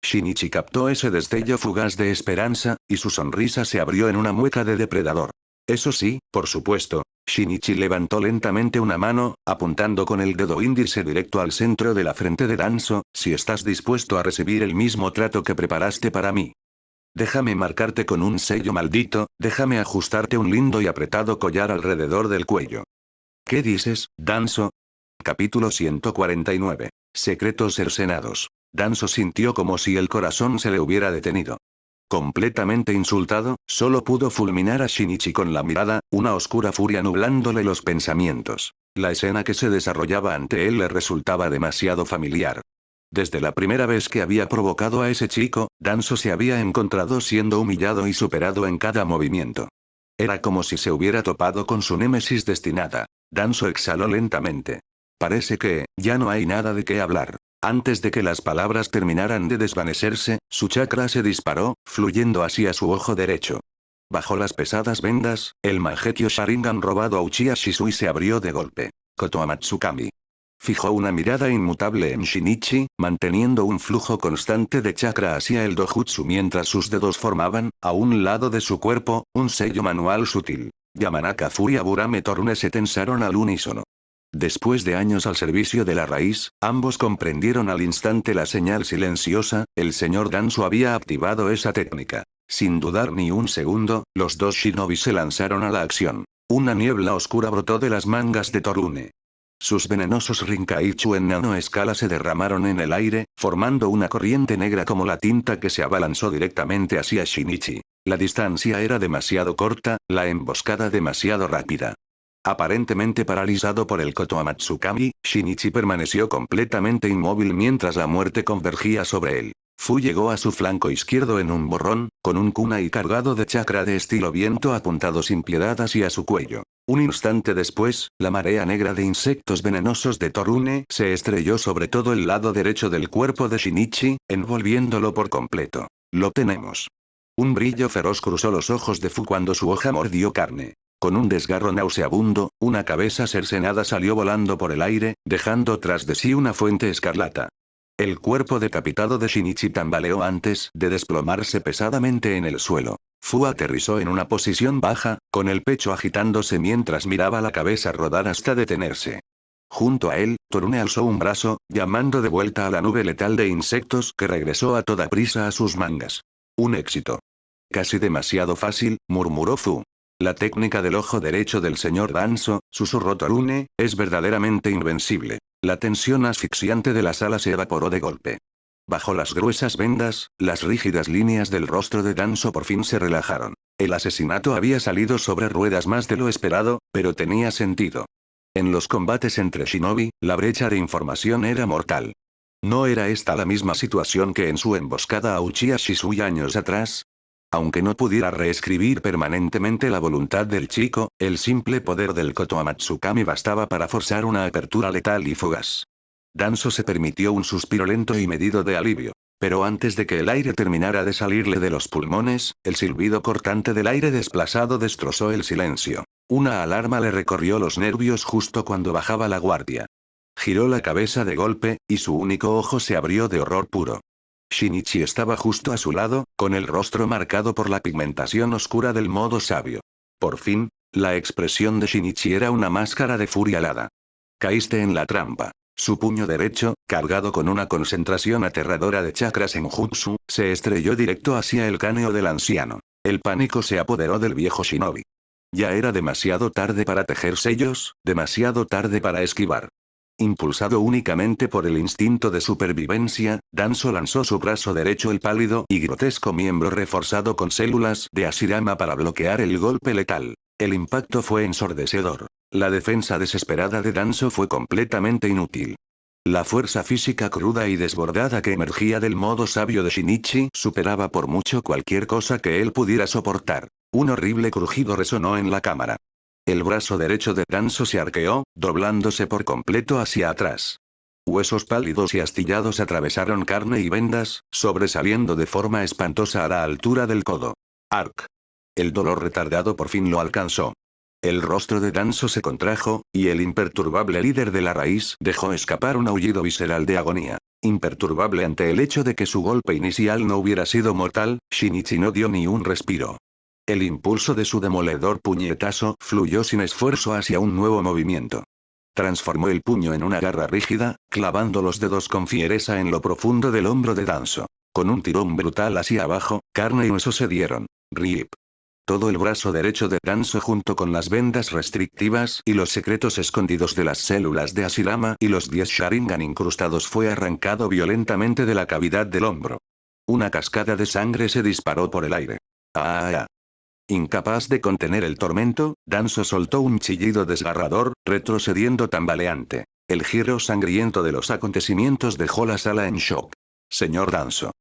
[SPEAKER 1] Shinichi captó ese destello fugaz de esperanza, y su sonrisa se abrió en una mueca de depredador. Eso sí, por supuesto. Shinichi levantó lentamente una mano, apuntando con el dedo índice directo al centro de la frente de Danzo, si estás dispuesto a recibir el mismo trato que preparaste para mí. Déjame marcarte con un sello maldito, déjame ajustarte un lindo y apretado collar alrededor del cuello. ¿Qué dices, Danzo? Capítulo 149. Secretos cercenados. Danzo sintió como si el corazón se le hubiera detenido. Completamente insultado, solo pudo fulminar a Shinichi con la mirada, una oscura furia nublándole los pensamientos. La escena que se desarrollaba ante él le resultaba demasiado familiar. Desde la primera vez que había provocado a ese chico, Danzo se había encontrado siendo humillado y superado en cada movimiento. Era como si se hubiera topado con su némesis destinada. Danzo exhaló lentamente. Parece que, ya no hay nada de qué hablar. Antes de que las palabras terminaran de desvanecerse, su chakra se disparó, fluyendo hacia su ojo derecho. Bajo las pesadas vendas, el Mangekyō Sharingan robado a Uchiha Shisui se abrió de golpe. Koto Amatsukami. Fijó una mirada inmutable en Shinichi, manteniendo un flujo constante de chakra hacia el dojutsu mientras sus dedos formaban, a un lado de su cuerpo, un sello manual sutil. Yamanaka Fu y Aburame Torune se tensaron al unísono. Después de años al servicio de la raíz, ambos comprendieron al instante la señal silenciosa, el señor Danzo había activado esa técnica. Sin dudar ni un segundo, los dos shinobi se lanzaron a la acción. Una niebla oscura brotó de las mangas de Torune. Sus venenosos Rinkaichu en nanoescala se derramaron en el aire, formando una corriente negra como la tinta que se abalanzó directamente hacia Shinichi. La distancia era demasiado corta, la emboscada demasiado rápida. Aparentemente paralizado por el Koto Amatsukami, Shinichi permaneció completamente inmóvil mientras la muerte convergía sobre él. Fu llegó a su flanco izquierdo en un borrón, con un kunai cargado de chakra de estilo viento apuntado sin piedad hacia su cuello. Un instante después, la marea negra de insectos venenosos de Torune se estrelló sobre todo el lado derecho del cuerpo de Shinichi, envolviéndolo por completo. Lo tenemos. Un brillo feroz cruzó los ojos de Fu cuando su hoja mordió carne. Con un desgarro nauseabundo, una cabeza cercenada salió volando por el aire, dejando tras de sí una fuente escarlata. El cuerpo decapitado de Shinichi tambaleó antes de desplomarse pesadamente en el suelo. Fu aterrizó en una posición baja, con el pecho agitándose mientras miraba la cabeza rodar hasta detenerse. Junto a él, Torune alzó un brazo, llamando de vuelta a la nube letal de insectos que regresó a toda prisa a sus mangas. Un éxito. Casi demasiado fácil, murmuró Fu. La técnica del ojo derecho del señor Danzo, susurró Torune, es verdaderamente invencible. La tensión asfixiante de la sala se evaporó de golpe. Bajo las gruesas vendas, las rígidas líneas del rostro de Danzo por fin se relajaron. El asesinato había salido sobre ruedas más de lo esperado, pero tenía sentido. En los combates entre shinobi, la brecha de información era mortal. ¿No era esta la misma situación que en su emboscada a Uchiha Shisui años atrás? Aunque no pudiera reescribir permanentemente la voluntad del chico, el simple poder del Koto Amatsukami bastaba para forzar una apertura letal y fugaz. Danzo se permitió un suspiro lento y medido de alivio. Pero antes de que el aire terminara de salirle de los pulmones, el silbido cortante del aire desplazado destrozó el silencio. Una alarma le recorrió los nervios justo cuando bajaba la guardia. Giró la cabeza de golpe, y su único ojo se abrió de horror puro. Shinichi estaba justo a su lado, con el rostro marcado por la pigmentación oscura del modo sabio. Por fin, la expresión de Shinichi era una máscara de furia alada. Caíste en la trampa. Su puño derecho, cargado con una concentración aterradora de chakras en jutsu, se estrelló directo hacia el cráneo del anciano. El pánico se apoderó del viejo shinobi. Ya era demasiado tarde para tejer sellos, demasiado tarde para esquivar. Impulsado únicamente por el instinto de supervivencia, Danzo lanzó su brazo derecho, el pálido y grotesco miembro reforzado con células de Hashirama, para bloquear el golpe letal. El impacto fue ensordecedor. La defensa desesperada de Danzo fue completamente inútil. La fuerza física cruda y desbordada que emergía del modo sabio de Shinichi superaba por mucho cualquier cosa que él pudiera soportar. Un horrible crujido resonó en la cámara. El brazo derecho de Danzo se arqueó, doblándose por completo hacia atrás. Huesos pálidos y astillados atravesaron carne y vendas, sobresaliendo de forma espantosa a la altura del codo. Arc. El dolor retardado por fin lo alcanzó. El rostro de Danzo se contrajo, y el imperturbable líder de la raíz dejó escapar un aullido visceral de agonía. Imperturbable ante el hecho de que su golpe inicial no hubiera sido mortal, Shinichi no dio ni un respiro. El impulso de su demoledor puñetazo fluyó sin esfuerzo hacia un nuevo movimiento. Transformó el puño en una garra rígida, clavando los dedos con fiereza en lo profundo del hombro de Danzo. Con un tirón brutal hacia abajo, carne y hueso se dieron. Rip. Todo el brazo derecho de Danzo, junto con las vendas restrictivas y los secretos escondidos de las células de Hashirama y los 10 Sharingan incrustados, fue arrancado violentamente de la cavidad del hombro. Una cascada de sangre se disparó por el aire. ¡Ah! Incapaz de contener el tormento, Danzo soltó un chillido desgarrador, retrocediendo tambaleante. El giro sangriento de los acontecimientos dejó la sala en shock. Señor Danzo.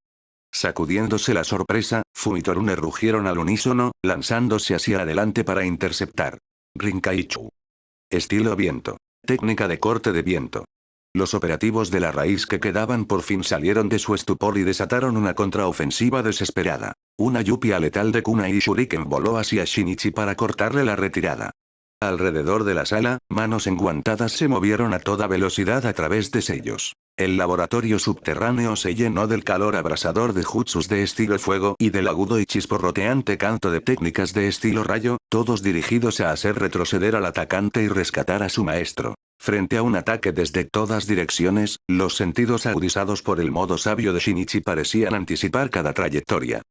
[SPEAKER 1] Sacudiéndose la sorpresa, Fu y Torune rugieron al unísono, lanzándose hacia adelante para interceptar. Rinkaichu. Estilo viento. Técnica de corte de viento. Los operativos de la raíz que quedaban por fin salieron de su estupor y desataron una contraofensiva desesperada. Una lluvia letal de kunai y shuriken voló hacia Shinichi para cortarle la retirada. Alrededor de la sala, manos enguantadas se movieron a toda velocidad a través de sellos. El laboratorio subterráneo se llenó del calor abrasador de jutsus de estilo fuego y del agudo y chisporroteante canto de técnicas de estilo rayo, todos dirigidos a hacer retroceder al atacante y rescatar a su maestro. Frente a un ataque desde todas direcciones, los sentidos agudizados por el modo sabio de Shinichi parecían anticipar cada trayectoria.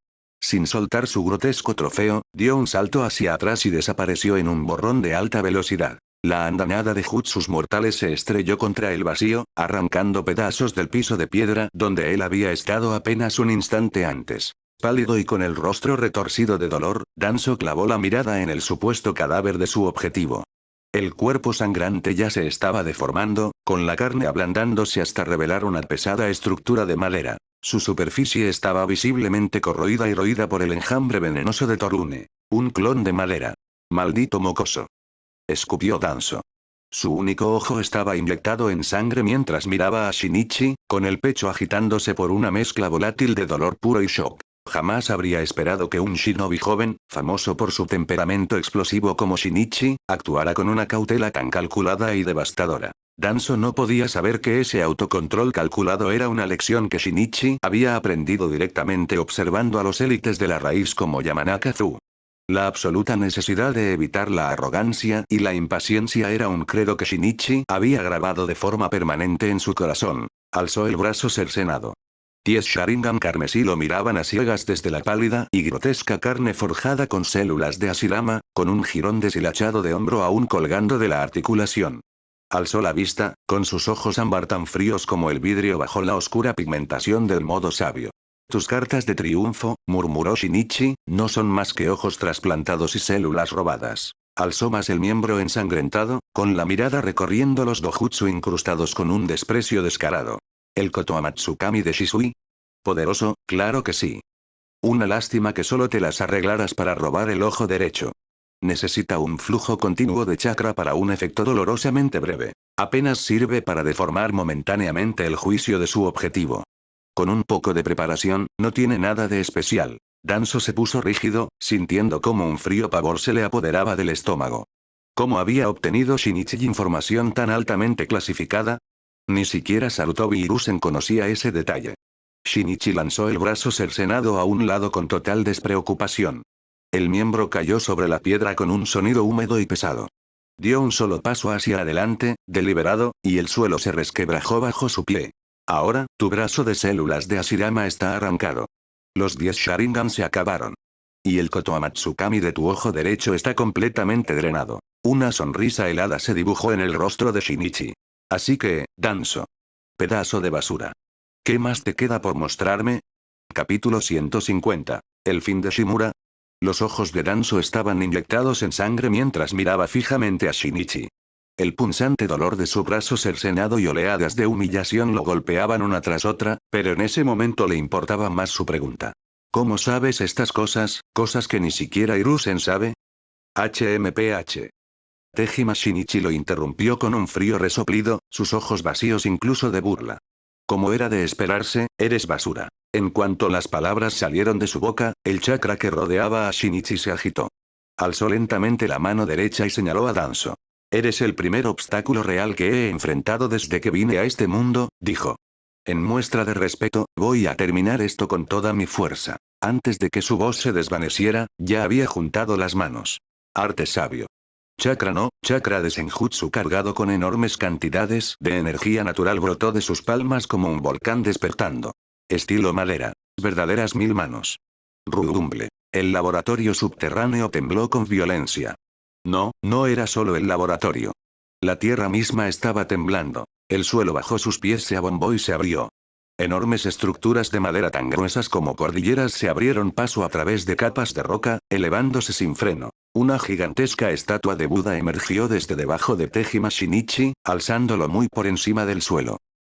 [SPEAKER 1] Sin soltar su grotesco trofeo, dio un salto hacia atrás y desapareció en un borrón de alta velocidad. La andanada de jutsus mortales se estrelló contra el vacío, arrancando pedazos del piso de piedra donde él había estado apenas un instante antes. Pálido y con el rostro retorcido de dolor, Danzo clavó la mirada en el supuesto cadáver de su objetivo. El cuerpo sangrante ya se estaba deformando, con la carne ablandándose hasta revelar una pesada estructura de madera. Su superficie estaba visiblemente corroída y roída por el enjambre venenoso de Torune. Un clon de madera. Maldito mocoso. Escupió Danzo. Su único ojo estaba inyectado en sangre mientras miraba a Shinichi, con el pecho agitándose por una mezcla volátil de dolor puro y shock. Jamás habría esperado que un shinobi joven, famoso por su temperamento explosivo como Shinichi, actuara con una cautela tan calculada y devastadora. Danzo no podía saber que ese autocontrol calculado era una lección que Shinichi había aprendido directamente observando a los élites de la raíz como Yamanaka-zu. La absoluta necesidad de evitar la arrogancia y la impaciencia era un credo que Shinichi había grabado de forma permanente en su corazón. Alzó el brazo cercenado. 10 Sharingan carmesí lo miraban a ciegas desde la pálida y grotesca carne forjada con células de Hashirama, con un jirón deshilachado de hombro aún colgando de la articulación. Alzó la vista, con sus ojos ámbar tan fríos como el vidrio bajo la oscura pigmentación del modo sabio. Tus cartas de triunfo, murmuró Shinichi, no son más que ojos trasplantados y células robadas. Alzó más el miembro ensangrentado, con la mirada recorriendo los dojutsu incrustados con un desprecio descarado. ¿El Kotoamatsukami de Shisui? Poderoso, claro que sí. Una lástima que solo te las arreglaras para robar el ojo derecho. Necesita un flujo continuo de chakra para un efecto dolorosamente breve. Apenas sirve para deformar momentáneamente el juicio de su objetivo. Con un poco de preparación, no tiene nada de especial. Danzo se puso rígido, sintiendo como un frío pavor se le apoderaba del estómago. ¿Cómo había obtenido Shinichi información tan altamente clasificada? Ni siquiera Sarutobi Hiruzen conocía ese detalle. Shinichi lanzó el brazo cercenado a un lado con total despreocupación. El miembro cayó sobre la piedra con un sonido húmedo y pesado. Dio un solo paso hacia adelante, deliberado, y el suelo se resquebrajó bajo su pie. Ahora, tu brazo de células de Hashirama está arrancado. Los 10 Sharingan se acabaron. Y el Kotoamatsukami de tu ojo derecho está completamente drenado. Una sonrisa helada se dibujó en el rostro de Shinichi. Así que, Danzo. Pedazo de basura. ¿Qué más te queda por mostrarme? Capítulo 150. El fin de Shimura. Los ojos de Danzo estaban inyectados en sangre mientras miraba fijamente a Shinichi. El punzante dolor de su brazo cercenado y oleadas de humillación lo golpeaban una tras otra, pero en ese momento le importaba más su pregunta. ¿Cómo sabes estas cosas, cosas que ni siquiera Hiruzen sabe? HMPH. Tejima Shinichi lo interrumpió con un frío resoplido, sus ojos vacíos incluso de burla. Como era de esperarse, eres basura. En cuanto las palabras salieron de su boca, el chakra que rodeaba a Shinichi se agitó. Alzó lentamente la mano derecha y señaló a Danzo. Eres el primer obstáculo real que he enfrentado desde que vine a este mundo, dijo. En muestra de respeto, voy a terminar esto con toda mi fuerza. Antes de que su voz se desvaneciera, ya había juntado las manos. Arte sabio. Chakra no, chakra de Senjutsu cargado con enormes cantidades de energía natural brotó de sus palmas como un volcán despertando. Estilo madera. Verdaderas 1000 manos. Rudumble. El laboratorio subterráneo tembló con violencia. No, no era solo el laboratorio. La tierra misma estaba temblando. El suelo bajo sus pies se abombó y se abrió. Enormes estructuras de madera tan gruesas como cordilleras se abrieron paso a través de capas de roca, elevándose sin freno. Una gigantesca estatua de Buda emergió desde debajo de Tejima Shinichi, alzándolo muy por encima del suelo.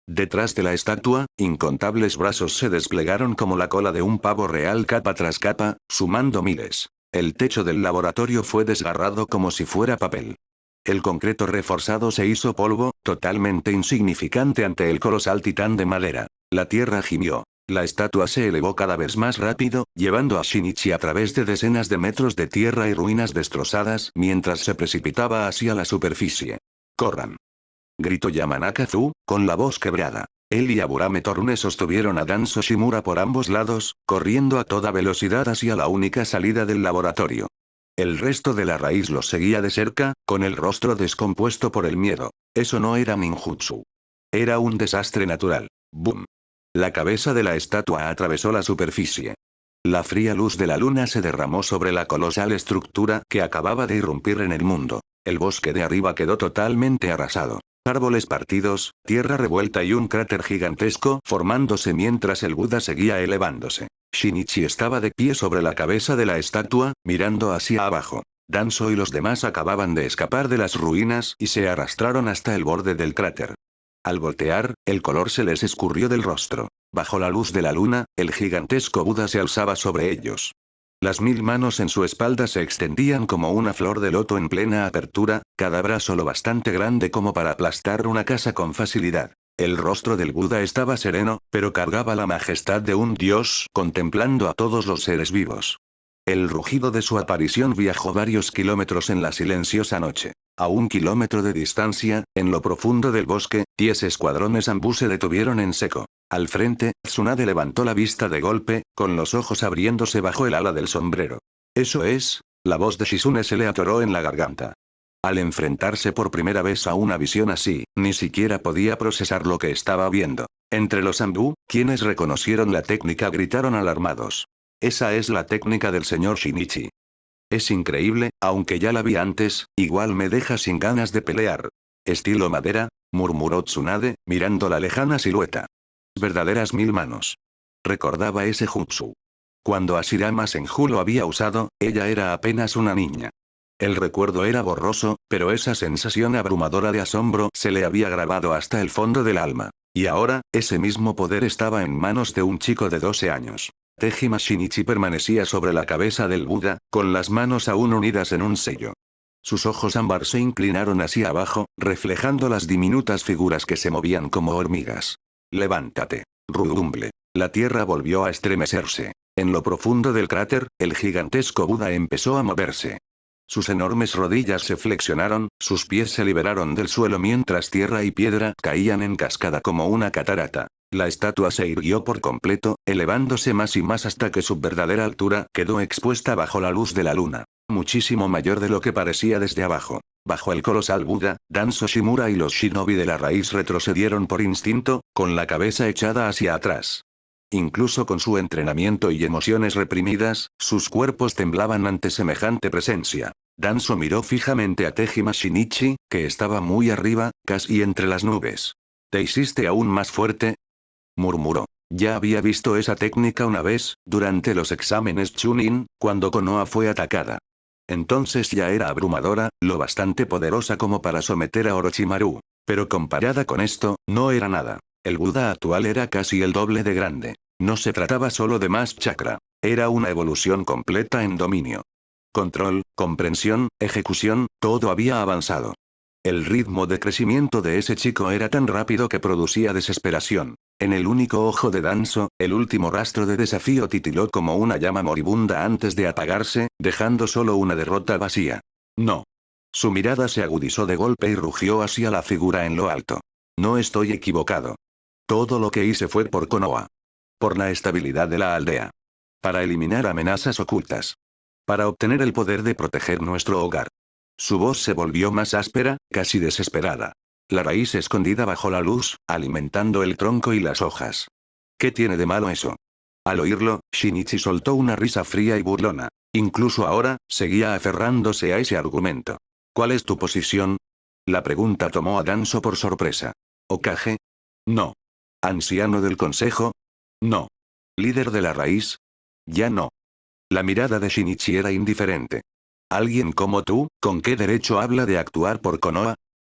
[SPEAKER 1] Detrás de la estatua, incontables brazos se desplegaron como la cola de un pavo real capa tras capa, sumando miles. El techo del laboratorio fue desgarrado como si fuera papel. El concreto reforzado se hizo polvo, totalmente insignificante ante el colosal titán de madera. La tierra gimió. La estatua se elevó cada vez más rápido, llevando a Shinichi a través de decenas de metros de tierra y ruinas destrozadas mientras se precipitaba hacia la superficie. ¡Corran! Gritó Yamanaka-zu, con la voz quebrada. Él y Aburame Torune sostuvieron a Danzo Shimura por ambos lados, corriendo a toda velocidad hacia la única salida del laboratorio. El resto de la raíz los seguía de cerca, con el rostro descompuesto por el miedo. Eso no era ninjutsu. Era un desastre natural. ¡Bum! La cabeza de la estatua atravesó la superficie. La fría luz de la luna se derramó sobre la colosal estructura que acababa de irrumpir en el mundo. El bosque de arriba quedó totalmente arrasado. Árboles partidos, tierra revuelta y un cráter gigantesco formándose mientras el Buda seguía elevándose. Shinichi estaba de pie sobre la cabeza de la estatua, mirando hacia abajo. Danzo y los demás acababan de escapar de las ruinas y se arrastraron hasta el borde del cráter. Al voltear, el color se les escurrió del rostro. Bajo la luz de la luna, el gigantesco Buda se alzaba sobre ellos. Las 1000 manos en su espalda se extendían como una flor de loto en plena apertura, cada brazo lo bastante grande como para aplastar una casa con facilidad. El rostro del Buda estaba sereno, pero cargaba la majestad de un dios contemplando a todos los seres vivos. El rugido de su aparición viajó varios kilómetros en la silenciosa noche. A 1 kilómetro de distancia, en lo profundo del bosque, 10 escuadrones ambú se detuvieron en seco. Al frente, Tsunade levantó la vista de golpe, con los ojos abriéndose bajo el ala del sombrero. Eso es, la voz de Shizune se le atoró en la garganta. Al enfrentarse por primera vez a una visión así, ni siquiera podía procesar lo que estaba viendo. Entre los ambú, quienes reconocieron la técnica gritaron alarmados. Esa es la técnica del señor Shinichi. Es increíble, aunque ya la vi antes, igual me deja sin ganas de pelear. Estilo madera, murmuró Tsunade, mirando la lejana silueta. Verdaderas 1000 manos. Recordaba ese jutsu. Cuando Hashirama Senju lo había usado, ella era apenas una niña. El recuerdo era borroso, pero esa sensación abrumadora de asombro se le había grabado hasta el fondo del alma. Y ahora, ese mismo poder estaba en manos de un chico de 12 años. Tejima Shinichi permanecía sobre la cabeza del Buda, con las manos aún unidas en un sello. Sus ojos ámbar se inclinaron hacia abajo, reflejando las diminutas figuras que se movían como hormigas. Levántate. Rudumble. La tierra volvió a estremecerse. En lo profundo del cráter, el gigantesco Buda empezó a moverse. Sus enormes rodillas se flexionaron, sus pies se liberaron del suelo mientras tierra y piedra caían en cascada como una catarata. La estatua se irguió por completo, elevándose más y más hasta que su verdadera altura quedó expuesta bajo la luz de la luna, muchísimo mayor de lo que parecía desde abajo. Bajo el colosal Buda, Danzo Shimura y los shinobi de la raíz retrocedieron por instinto, con la cabeza echada hacia atrás. Incluso con su entrenamiento y emociones reprimidas, sus cuerpos temblaban ante semejante presencia. Danzo miró fijamente a Tejima Shinichi, que estaba muy arriba, casi entre las nubes. ¿Te hiciste aún más fuerte?, murmuró. Ya había visto esa técnica una vez, durante los exámenes Chunin, cuando Konoha fue atacada. Entonces ya era abrumadora, lo bastante poderosa como para someter a Orochimaru. Pero comparada con esto, no era nada. El Buda actual era casi el doble de grande. No se trataba solo de más chakra. Era una evolución completa en dominio. Control, comprensión, ejecución, todo había avanzado. El ritmo de crecimiento de ese chico era tan rápido que producía desesperación. En el único ojo de Danzo, el último rastro de desafío titiló como una llama moribunda antes de apagarse, dejando solo una derrota vacía. No. Su mirada se agudizó de golpe y rugió hacia la figura en lo alto. No estoy equivocado. Todo lo que hice fue por Konoha. Por la estabilidad de la aldea. Para eliminar amenazas ocultas. Para obtener el poder de proteger nuestro hogar. Su voz se volvió más áspera, casi desesperada. La raíz escondida bajo la luz, alimentando el tronco y las hojas. ¿Qué tiene de malo eso? Al oírlo, Shinichi soltó una risa fría y burlona. Incluso ahora, seguía aferrándose a ese argumento. ¿Cuál es tu posición? La pregunta tomó a Danzo por sorpresa. ¿Hokage? No. ¿Anciano del consejo? No. ¿Líder de la raíz? Ya no. La mirada de Shinichi era indiferente. ¿Alguien como tú, con qué derecho habla de actuar por Konoha?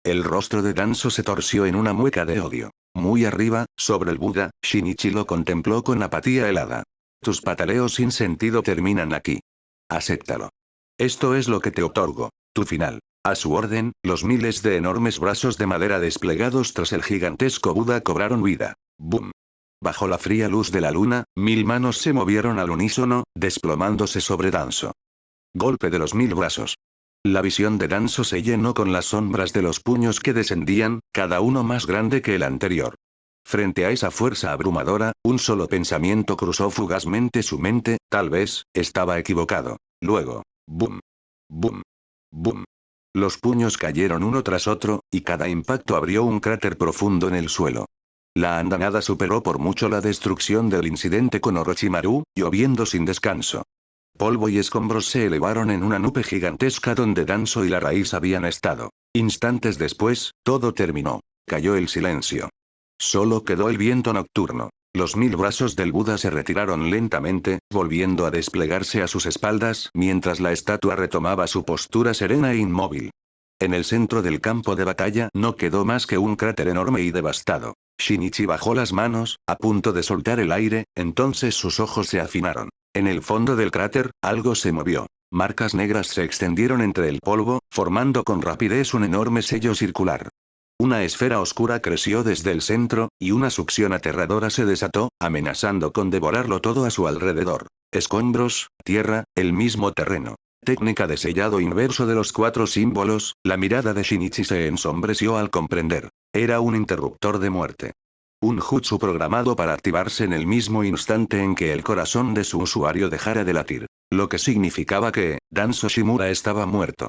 [SPEAKER 1] El rostro de Danzo se torció en una mueca de odio. Muy arriba, sobre el Buda, Shinichi lo contempló con apatía helada. Tus pataleos sin sentido terminan aquí. Acéptalo. Esto es lo que te otorgo, tu final. A su orden, los miles de enormes brazos de madera desplegados tras el gigantesco Buda cobraron vida. ¡Bum! Bajo la fría luz de la luna, 1000 manos se movieron al unísono, desplomándose sobre Danzo. Golpe de los 1000 brazos. La visión de Danzo se llenó con las sombras de los puños que descendían, cada uno más grande que el anterior. Frente a esa fuerza abrumadora, un solo pensamiento cruzó fugazmente su mente, tal vez, estaba equivocado. Luego, ¡bum! ¡Bum! ¡Bum! Los puños cayeron uno tras otro, y cada impacto abrió un cráter profundo en el suelo. La andanada superó por mucho la destrucción del incidente con Orochimaru, lloviendo sin descanso. Polvo y escombros se elevaron en una nube gigantesca donde Danzo y la raíz habían estado. Instantes después, todo terminó. Cayó el silencio. Solo quedó el viento nocturno. Los 1000 brazos del Buda se retiraron lentamente, volviendo a desplegarse a sus espaldas, mientras la estatua retomaba su postura serena e inmóvil. En el centro del campo de batalla no quedó más que un cráter enorme y devastado. Shinichi bajó las manos, a punto de soltar el aire, entonces sus ojos se afinaron. En el fondo del cráter, algo se movió. Marcas negras se extendieron entre el polvo, formando con rapidez un enorme sello circular. Una esfera oscura creció desde el centro, y una succión aterradora se desató, amenazando con devorarlo todo a su alrededor. Escombros, tierra, el mismo terreno. Técnica de sellado inverso de los 4 símbolos, la mirada de Shinichi se ensombreció al comprender. Era un interruptor de muerte. Un jutsu programado para activarse en el mismo instante en que el corazón de su usuario dejara de latir. Lo que significaba que, Danzo Shimura estaba muerto.